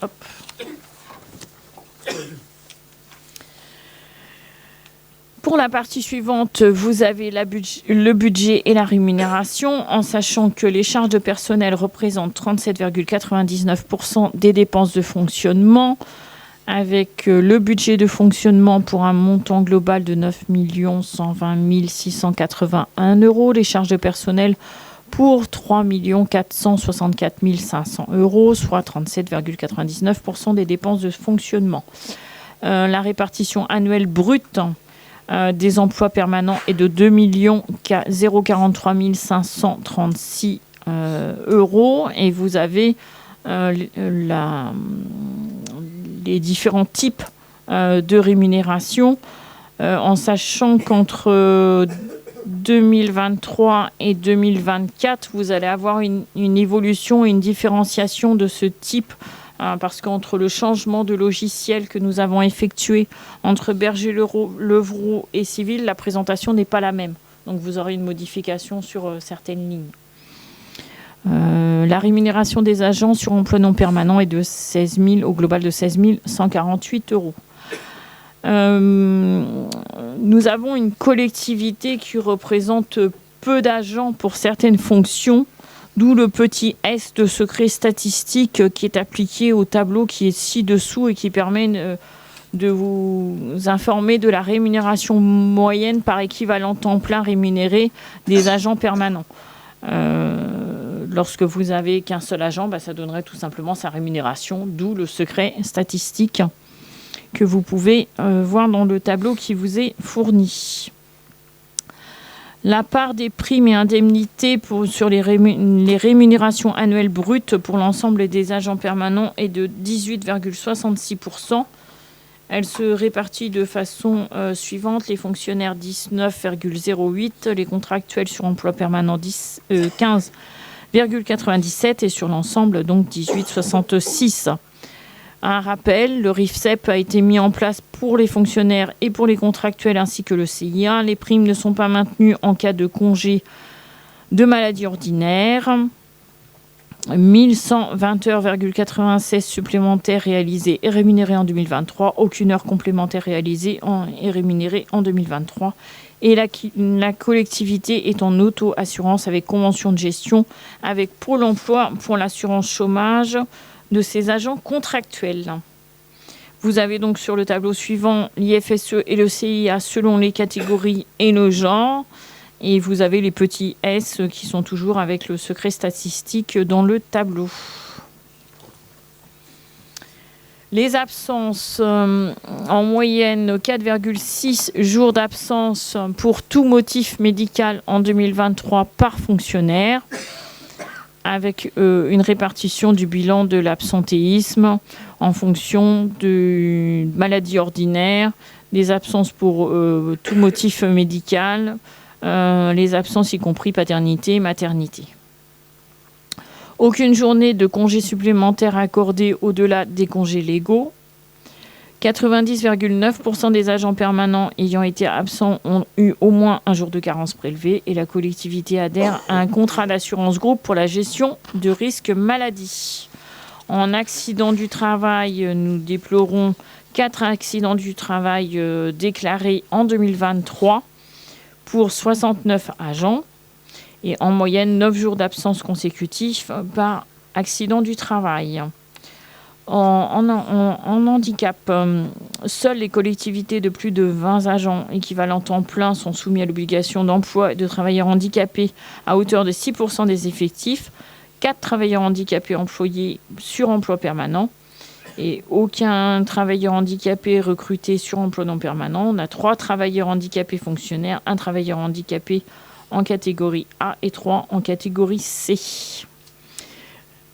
Hop. Pour la partie suivante, vous avez le budget et la rémunération, en sachant que les charges de personnel représentent 37,99% des dépenses de fonctionnement, avec le budget de fonctionnement pour un montant global de 9 120 681 €, les charges de personnel pour 3 464 500 €, soit 37,99% des dépenses de fonctionnement. La répartition annuelle brute des emplois permanents est de 2 043 536 € et vous avez les différents types de rémunération, en sachant qu'entre 2023 et 2024, vous allez avoir une évolution, une différenciation de ce type parce qu'entre le changement de logiciel que nous avons effectué entre Berger-Levroux et Civil, la présentation n'est pas la même. Donc vous aurez une modification sur certaines lignes. La rémunération des agents sur emploi non permanent est de 16 000, au global de 16 148 €. Nous avons une collectivité qui représente peu d'agents pour certaines fonctions, d'où le petit S de secret statistique qui est appliqué au tableau qui est ci-dessous et qui permet de vous informer de la rémunération moyenne par équivalent temps plein rémunéré des agents permanents. Lorsque vous n'avez qu'un seul agent, ça donnerait tout simplement sa rémunération, d'où le secret statistique que vous pouvez voir dans le tableau qui vous est fourni. La part des primes et indemnités sur les rémunérations annuelles brutes pour l'ensemble des agents permanents est de 18,66%. Elle se répartit de façon suivante. Les fonctionnaires 19,08, les contractuels sur emploi permanent 15,97 et sur l'ensemble donc 18,66. Un rappel, le RIFSEP a été mis en place pour les fonctionnaires et pour les contractuels ainsi que le CIA. Les primes ne sont pas maintenues en cas de congé de maladie ordinaire. 1120,96 heures supplémentaires réalisées et rémunérées en 2023. Aucune heure complémentaire réalisée et rémunérée en 2023. Et la collectivité est en auto-assurance avec convention de gestion avec Pôle emploi pour l'assurance chômage de ses agents contractuels. Vous avez donc sur le tableau suivant l'IFSE et le CIA selon les catégories et le genre. Et vous avez les petits S qui sont toujours avec le secret statistique dans le tableau. Les absences, en moyenne 4,6 jours d'absence pour tout motif médical en 2023 par fonctionnaire, avec une répartition du bilan de l'absentéisme en fonction de maladies ordinaires, des absences pour tout motif médical, les absences y compris paternité et maternité. Aucune journée de congé supplémentaire accordée au-delà des congés légaux. 90,9% des agents permanents ayant été absents ont eu au moins un jour de carence prélevé et la collectivité adhère à un contrat d'assurance groupe pour la gestion de risques maladie. En accident du travail, nous déplorons 4 accidents du travail déclarés en 2023 pour 69 agents et en moyenne 9 jours d'absence consécutifs par accident du travail. En handicap, seules les collectivités de plus de 20 agents équivalents temps plein sont soumis à l'obligation d'emploi de travailleurs handicapés à hauteur de 6% des effectifs, 4 travailleurs handicapés employés sur emploi permanent et aucun travailleur handicapé recruté sur emploi non permanent. On a 3 travailleurs handicapés fonctionnaires, 1 travailleur handicapé en catégorie A et 3 en catégorie C.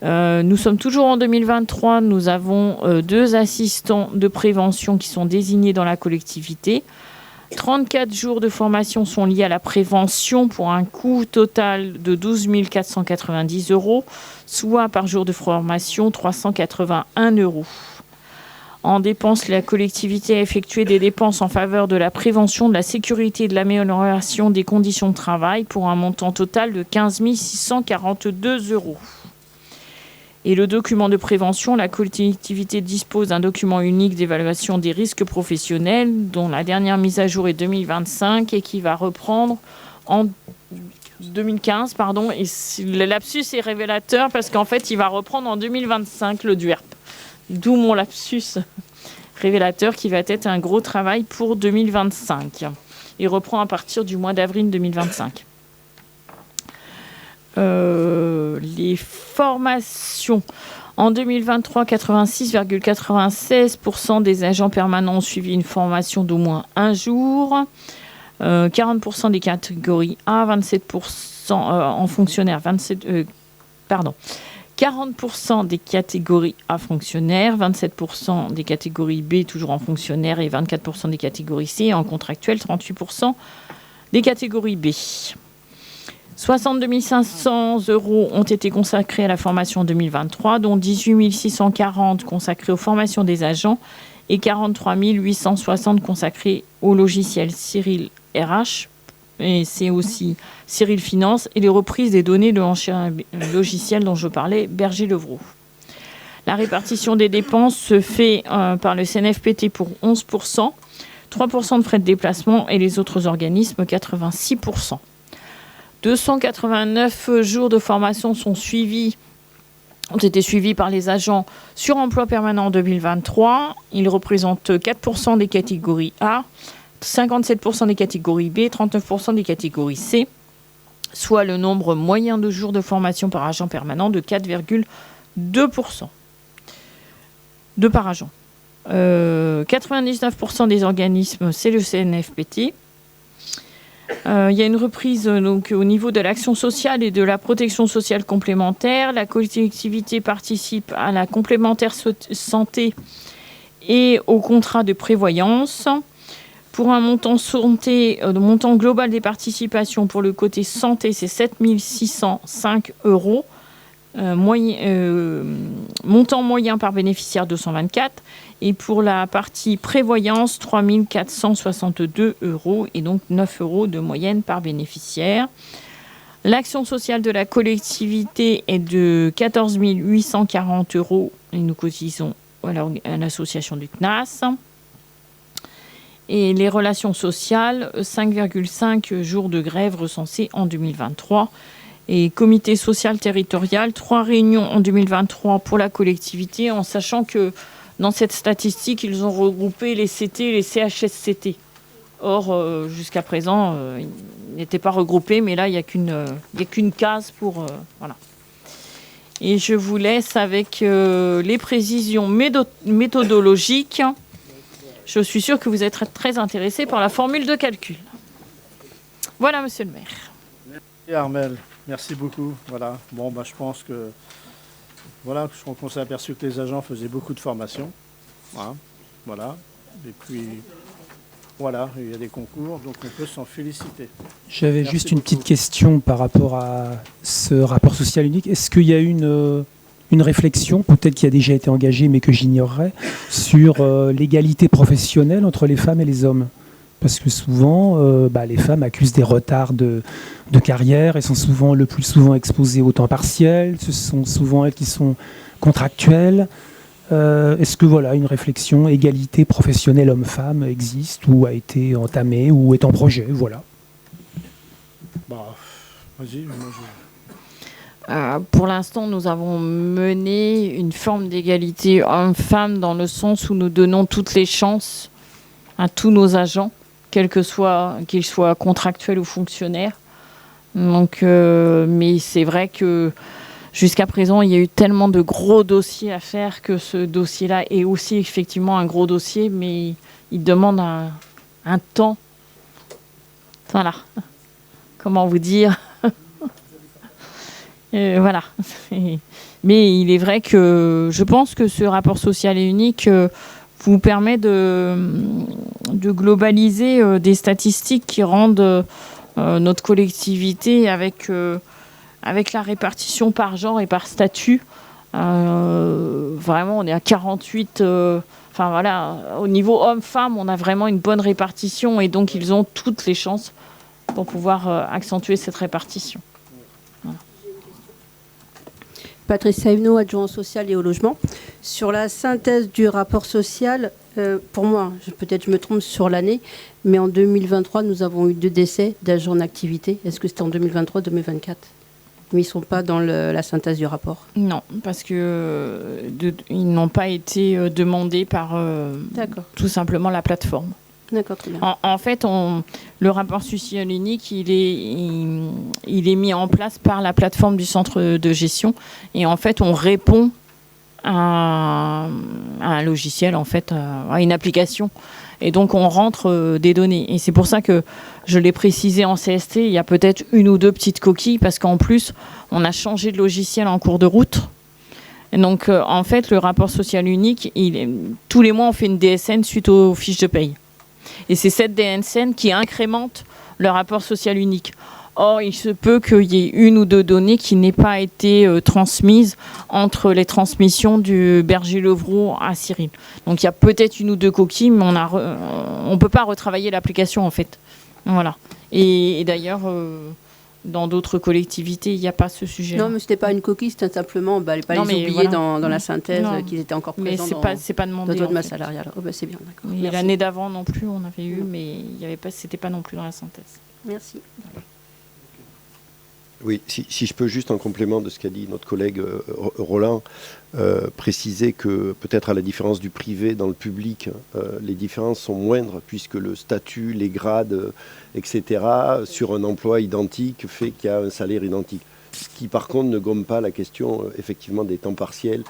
Nous sommes toujours en 2023. Nous avons 2 assistants de prévention qui sont désignés dans la collectivité. 34 jours de formation sont liés à la prévention pour un coût total de 12 490 €, soit par jour de formation 381 €. En dépenses, la collectivité a effectué des dépenses en faveur de la prévention, de la sécurité et de l'amélioration des conditions de travail pour un montant total de 15 642 €. Et le document de prévention, la collectivité dispose d'un document unique d'évaluation des risques professionnels dont la dernière mise à jour est 2025 et qui va reprendre en 2015. Et le lapsus est révélateur parce qu'en fait, il va reprendre en 2025 le DUERP. D'où mon lapsus révélateur qui va être un gros travail pour 2025. Il reprend à partir du mois d'avril 2025. Les formations. En 2023, 86,96% des agents permanents ont suivi une formation d'au moins un jour. 40% des catégories A, 27% en fonctionnaires, 40% des catégories A fonctionnaires, 27% des catégories B toujours en fonctionnaires et 24% des catégories C en contractuel, 38% des catégories B. 62 500 € ont été consacrés à la formation en 2023, dont 18 640 consacrés aux formations des agents et 43 860 consacrés au logiciel Cyril RH, et c'est aussi Cyril Finance, et les reprises des données de l'ancien logiciel dont je parlais, Berger-Levrault. La répartition des dépenses se fait par le CNFPT pour 11%, 3% de frais de déplacement et les autres organismes 86%. 289 jours de formation ont été suivis par les agents sur emploi permanent en 2023. Ils représentent 4% des catégories A, 57% des catégories B, 39% des catégories C, soit le nombre moyen de jours de formation par agent permanent de 4,2% par agent. 99% des organismes, c'est le CNFPT. Il y a une reprise donc, au niveau de l'action sociale et de la protection sociale complémentaire. La collectivité participe à la complémentaire santé et au contrat de prévoyance. Pour un montant santé, le montant global des participations pour le côté santé, c'est 7 605 €. Montant moyen par bénéficiaire 224. Et pour la partie prévoyance, 3 462 € et donc 9 € de moyenne par bénéficiaire. L'action sociale de la collectivité est de 14 840 € et nous cotisons à l'association du CNAS. Et les relations sociales, 5,5 jours de grève recensés en 2023. Et comité social territorial, 3 réunions en 2023 pour la collectivité, en sachant que dans cette statistique, ils ont regroupé les CT et les CHSCT. Or, jusqu'à présent, ils n'étaient pas regroupés, mais là, il n'y a qu'une case pour... voilà. Et je vous laisse avec les précisions méthodologiques. Je suis sûre que vous êtes très intéressés par la formule de calcul. Voilà, monsieur le maire. Merci Armelle, merci beaucoup. Voilà. Bon, je pense que... Voilà, je crois qu'on s'est aperçu que les agents faisaient beaucoup de formations. Voilà. Et puis, voilà, il y a des concours, donc on peut s'en féliciter. J'avais juste une petite question par rapport à ce rapport social unique. Est-ce qu'il y a une réflexion, peut-être qui a déjà été engagée, mais que j'ignorerais, sur l'égalité professionnelle entre les femmes et les hommes ? Parce que souvent, les femmes accusent des retards de carrière et sont le plus souvent exposées au temps partiel. Ce sont souvent elles qui sont contractuelles. Est-ce que une réflexion égalité professionnelle homme-femme existe ou a été entamée ou est en projet ? Voilà. Vas-y. Pour l'instant, nous avons mené une forme d'égalité homme-femme dans le sens où nous donnons toutes les chances à tous nos agents, qu'ils soient contractuels ou fonctionnaires. Donc, mais c'est vrai que jusqu'à présent, il y a eu tellement de gros dossiers à faire que ce dossier-là est aussi effectivement un gros dossier, mais il demande un temps. Voilà. Comment vous dire ? Voilà. Mais il est vrai que je pense que ce rapport social et unique vous permet de globaliser des statistiques qui rendent notre collectivité avec la répartition par genre et par statut. Vraiment, on est à 48. Au niveau homme-femme, on a vraiment une bonne répartition et donc ils ont toutes les chances pour pouvoir accentuer cette répartition. Voilà. Patricia Huneau, adjoint social et au logement. Sur la synthèse du rapport social, pour moi, peut-être je me trompe sur l'année, mais en 2023, nous avons eu 2 décès d'agents en activité. Est-ce que c'était en 2023 ou 2024 ? Mais ils ne sont pas dans la synthèse du rapport. Non, parce qu'ils n'ont pas été demandés par tout simplement la plateforme. D'accord, très bien. En fait, le rapport social unique, il est mis en place par la plateforme du centre de gestion. Et en fait, on répond à un logiciel, en fait, à une application. Et donc, on rentre des données. Et c'est pour ça que je l'ai précisé en CST, il y a peut-être 1 ou 2 petites coquilles, parce qu'en plus, on a changé de logiciel en cours de route. Et donc, en fait, le rapport social unique, tous les mois, on fait une DSN suite aux fiches de paye. Et c'est cette DSN qui incrémente le rapport social unique. Or, il se peut qu'il y ait une ou deux données qui n'aient pas été transmises entre les transmissions du berger Levroux à Cyril. Donc, il y a peut-être une ou deux coquilles, mais on ne peut pas retravailler l'application, en fait. Voilà. Et d'ailleurs, dans d'autres collectivités, il n'y a pas ce sujet. Non, mais ce n'était pas une coquille, c'était simplement pas les oublier voilà. dans la synthèse qu'ils étaient encore présents c'est pas demandé, dans le masse salariale. Oh, c'est bien, d'accord. Et l'année d'avant non plus, on avait eu, mais c'était pas non plus dans la synthèse. Merci. Oui, si je peux juste en complément de ce qu'a dit notre collègue Roland, préciser que peut-être à la différence du privé dans le public, les différences sont moindres puisque le statut, les grades, etc., sur un emploi identique fait qu'il y a un salaire identique. Ce qui par contre ne gomme pas la question effectivement des temps partiels,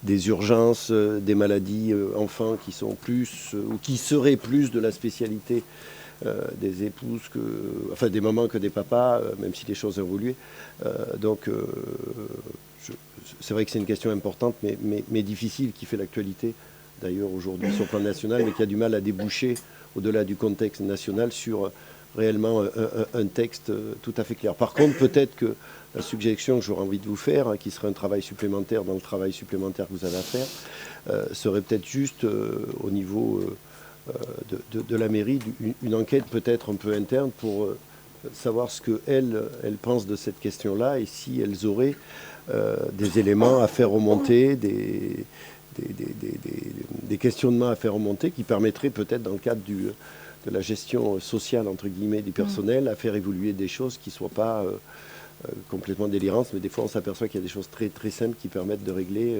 des urgences, des maladies enfants qui sont plus ou qui seraient plus de la spécialité des épouses, enfin des mamans que des papas, même si les choses ont évolué. Donc c'est vrai que c'est une question importante, mais difficile, qui fait l'actualité d'ailleurs aujourd'hui sur le plan national, mais qui a du mal à déboucher au-delà du contexte national sur réellement un texte tout à fait clair. Par contre, peut-être que la suggestion que j'aurais envie de vous faire, qui serait un travail supplémentaire dans le travail supplémentaire que vous avez à faire, serait peut-être juste au niveau de la mairie, une enquête peut-être un peu interne pour savoir ce qu'elles pensent de cette question-là et si elles auraient des éléments à faire remonter, des questionnements à faire remonter qui permettraient peut-être dans le cadre de la gestion sociale, entre guillemets, du personnel, à faire évoluer des choses qui ne soient pas complètement délirantes, mais des fois on s'aperçoit qu'il y a des choses très, très simples qui permettent de régler,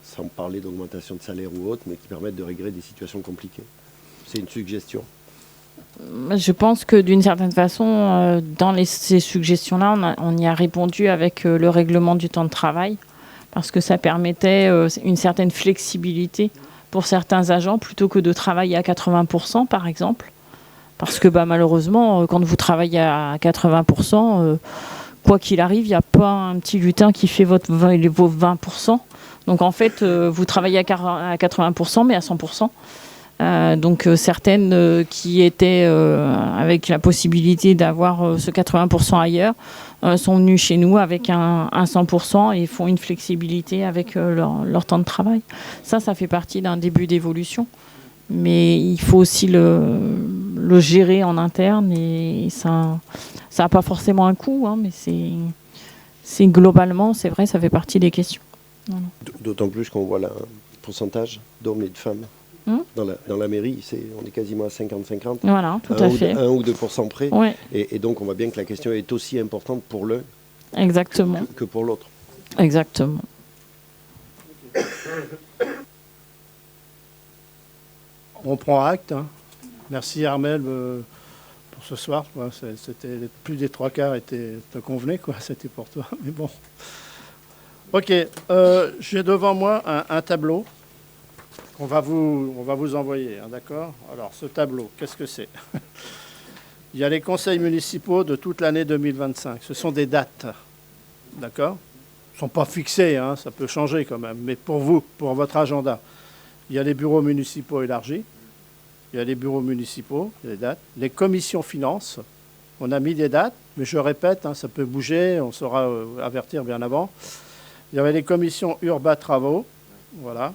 sans parler d'augmentation de salaire ou autre, mais qui permettent de régler des situations compliquées. C'est une suggestion. Je pense que d'une certaine façon, dans ces suggestions-là, on y a répondu avec le règlement du temps de travail, parce que ça permettait une certaine flexibilité pour certains agents, plutôt que de travailler à 80%, par exemple. Parce que malheureusement, quand vous travaillez à 80%, quoi qu'il arrive, il n'y a pas un petit lutin qui fait vos 20%. Donc en fait, vous travaillez à 80%, mais à 100%. Donc certaines qui étaient avec la possibilité d'avoir ce 80% ailleurs sont venues chez nous avec un 100% et font une flexibilité avec leur temps de travail. Ça fait partie d'un début d'évolution. Mais il faut aussi le gérer en interne et ça n'a pas forcément un coût, hein, mais c'est globalement, c'est vrai, ça fait partie des questions. Voilà. D'autant plus qu'on voit le pourcentage d'hommes et de femmes. Dans la mairie, on est quasiment à 50-50. Voilà, tout à fait. 1 ou 2% près. Ouais. Et donc, on voit bien que la question est aussi importante pour l'un que pour l'autre. Exactement. On prend acte. Hein. Merci Armel pour ce soir. C'était plus des 3/4 te convenaient, quoi. C'était pour toi. Mais bon. Ok. J'ai devant moi un tableau. On va vous envoyer, hein, d'accord? Alors, ce tableau, qu'est-ce que c'est? Il y a les conseils municipaux de toute l'année 2025. Ce sont des dates, d'accord? Ils ne sont pas fixés, hein, ça peut changer quand même. Mais pour vous, pour votre agenda, il y a les bureaux municipaux élargis. Il y a les bureaux municipaux, il y a les dates. Les commissions finances, on a mis des dates, mais je répète, hein, ça peut bouger, on saura avertir bien avant. Il y avait les commissions urbains travaux, voilà.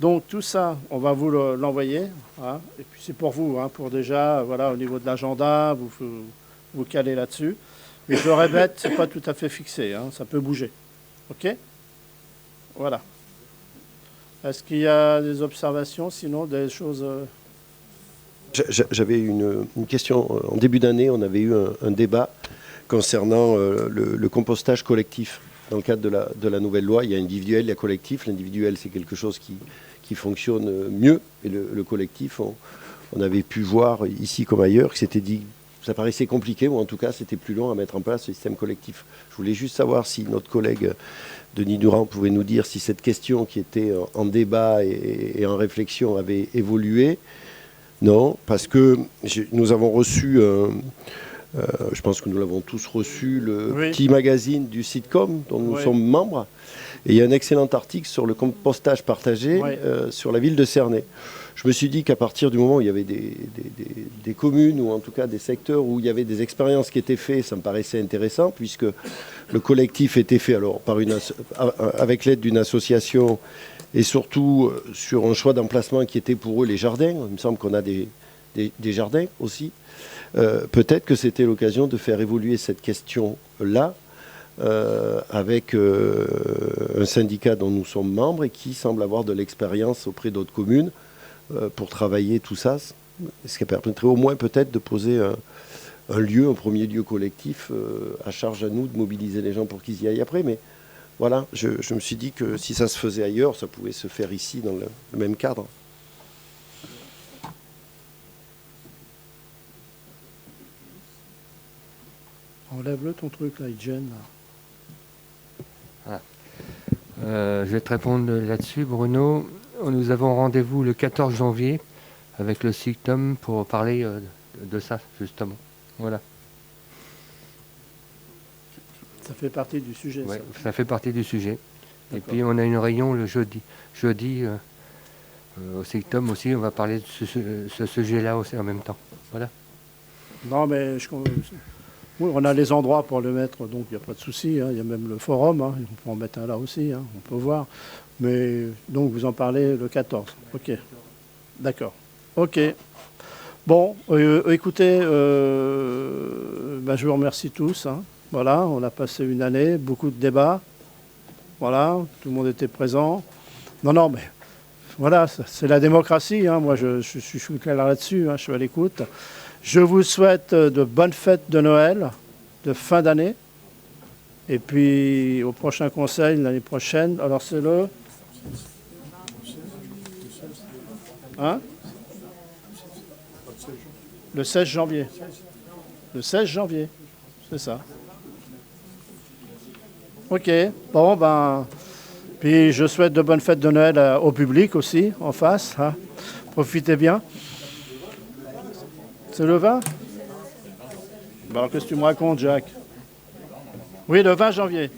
Donc tout ça, on va vous l'envoyer. Hein, et puis c'est pour vous, hein, pour déjà, voilà, au niveau de l'agenda, vous calez là-dessus. Mais je le répète, c'est pas tout à fait fixé, hein, ça peut bouger. OK? Voilà. Est-ce qu'il y a des observations, sinon des choses... J'avais une question. En début d'année, on avait eu un débat concernant le compostage collectif. Dans le cadre de la nouvelle loi, il y a individuel, il y a collectif. L'individuel, c'est quelque chose qui fonctionne mieux. Et le collectif, on avait pu voir ici comme ailleurs que c'était dit, ça paraissait compliqué, ou en tout cas, c'était plus long à mettre en place ce système collectif. Je voulais juste savoir si notre collègue Denis Durand pouvait nous dire si cette question qui était en débat et en réflexion avait évolué. Non, parce que nous avons reçu Je pense que nous l'avons tous reçu, le petit magazine du Sitcom dont nous sommes membres. Et il y a un excellent article sur le compostage partagé sur la ville de Cernay. Je me suis dit qu'à partir du moment où il y avait des communes, ou en tout cas des secteurs où il y avait des expériences qui étaient faites, ça me paraissait intéressant, puisque le collectif était fait alors, avec l'aide d'une association et surtout sur un choix d'emplacement qui était pour eux les jardins. Il me semble qu'on a des jardins aussi. Peut-être que c'était l'occasion de faire évoluer cette question-là avec un syndicat dont nous sommes membres et qui semble avoir de l'expérience auprès d'autres communes pour travailler tout ça, ce qui permettrait au moins peut-être de poser un premier lieu collectif à charge à nous de mobiliser les gens pour qu'ils y aillent après. Mais voilà, je me suis dit que si ça se faisait ailleurs, ça pouvait se faire ici dans le même cadre. Enlève-le ton truc là, il gêne. Je vais te répondre là-dessus, Bruno. Nous avons rendez-vous le 14 janvier avec le SICTOM pour parler de ça, justement. Voilà. Ça fait partie du sujet. Ouais, ça fait partie du sujet. Et puis on a une réunion le jeudi. Au SICTOM aussi, on va parler de ce sujet-là aussi en même temps. Voilà. Non, mais oui, on a les endroits pour le mettre, donc il n'y a pas de souci. Il y a même le forum, on peut en mettre un là aussi, on peut voir. Mais donc vous en parlez le 14. Ok. D'accord. Ok. Bon, écoutez, je vous remercie tous. Voilà, on a passé une année, beaucoup de débats. Voilà, tout le monde était présent. Non, mais voilà, c'est la démocratie. Moi, je suis clair là-dessus, je suis à l'écoute. Je vous souhaite de bonnes fêtes de Noël, de fin d'année. Et puis au prochain conseil l'année prochaine. Alors c'est le... Le 16 janvier. Le 16 janvier, c'est ça. Ok, bon, puis je souhaite de bonnes fêtes de Noël au public aussi, en face. Profitez bien. C'est le 20 ? Alors qu'est-ce que tu me racontes, Jacques ? Oui, le 20 janvier.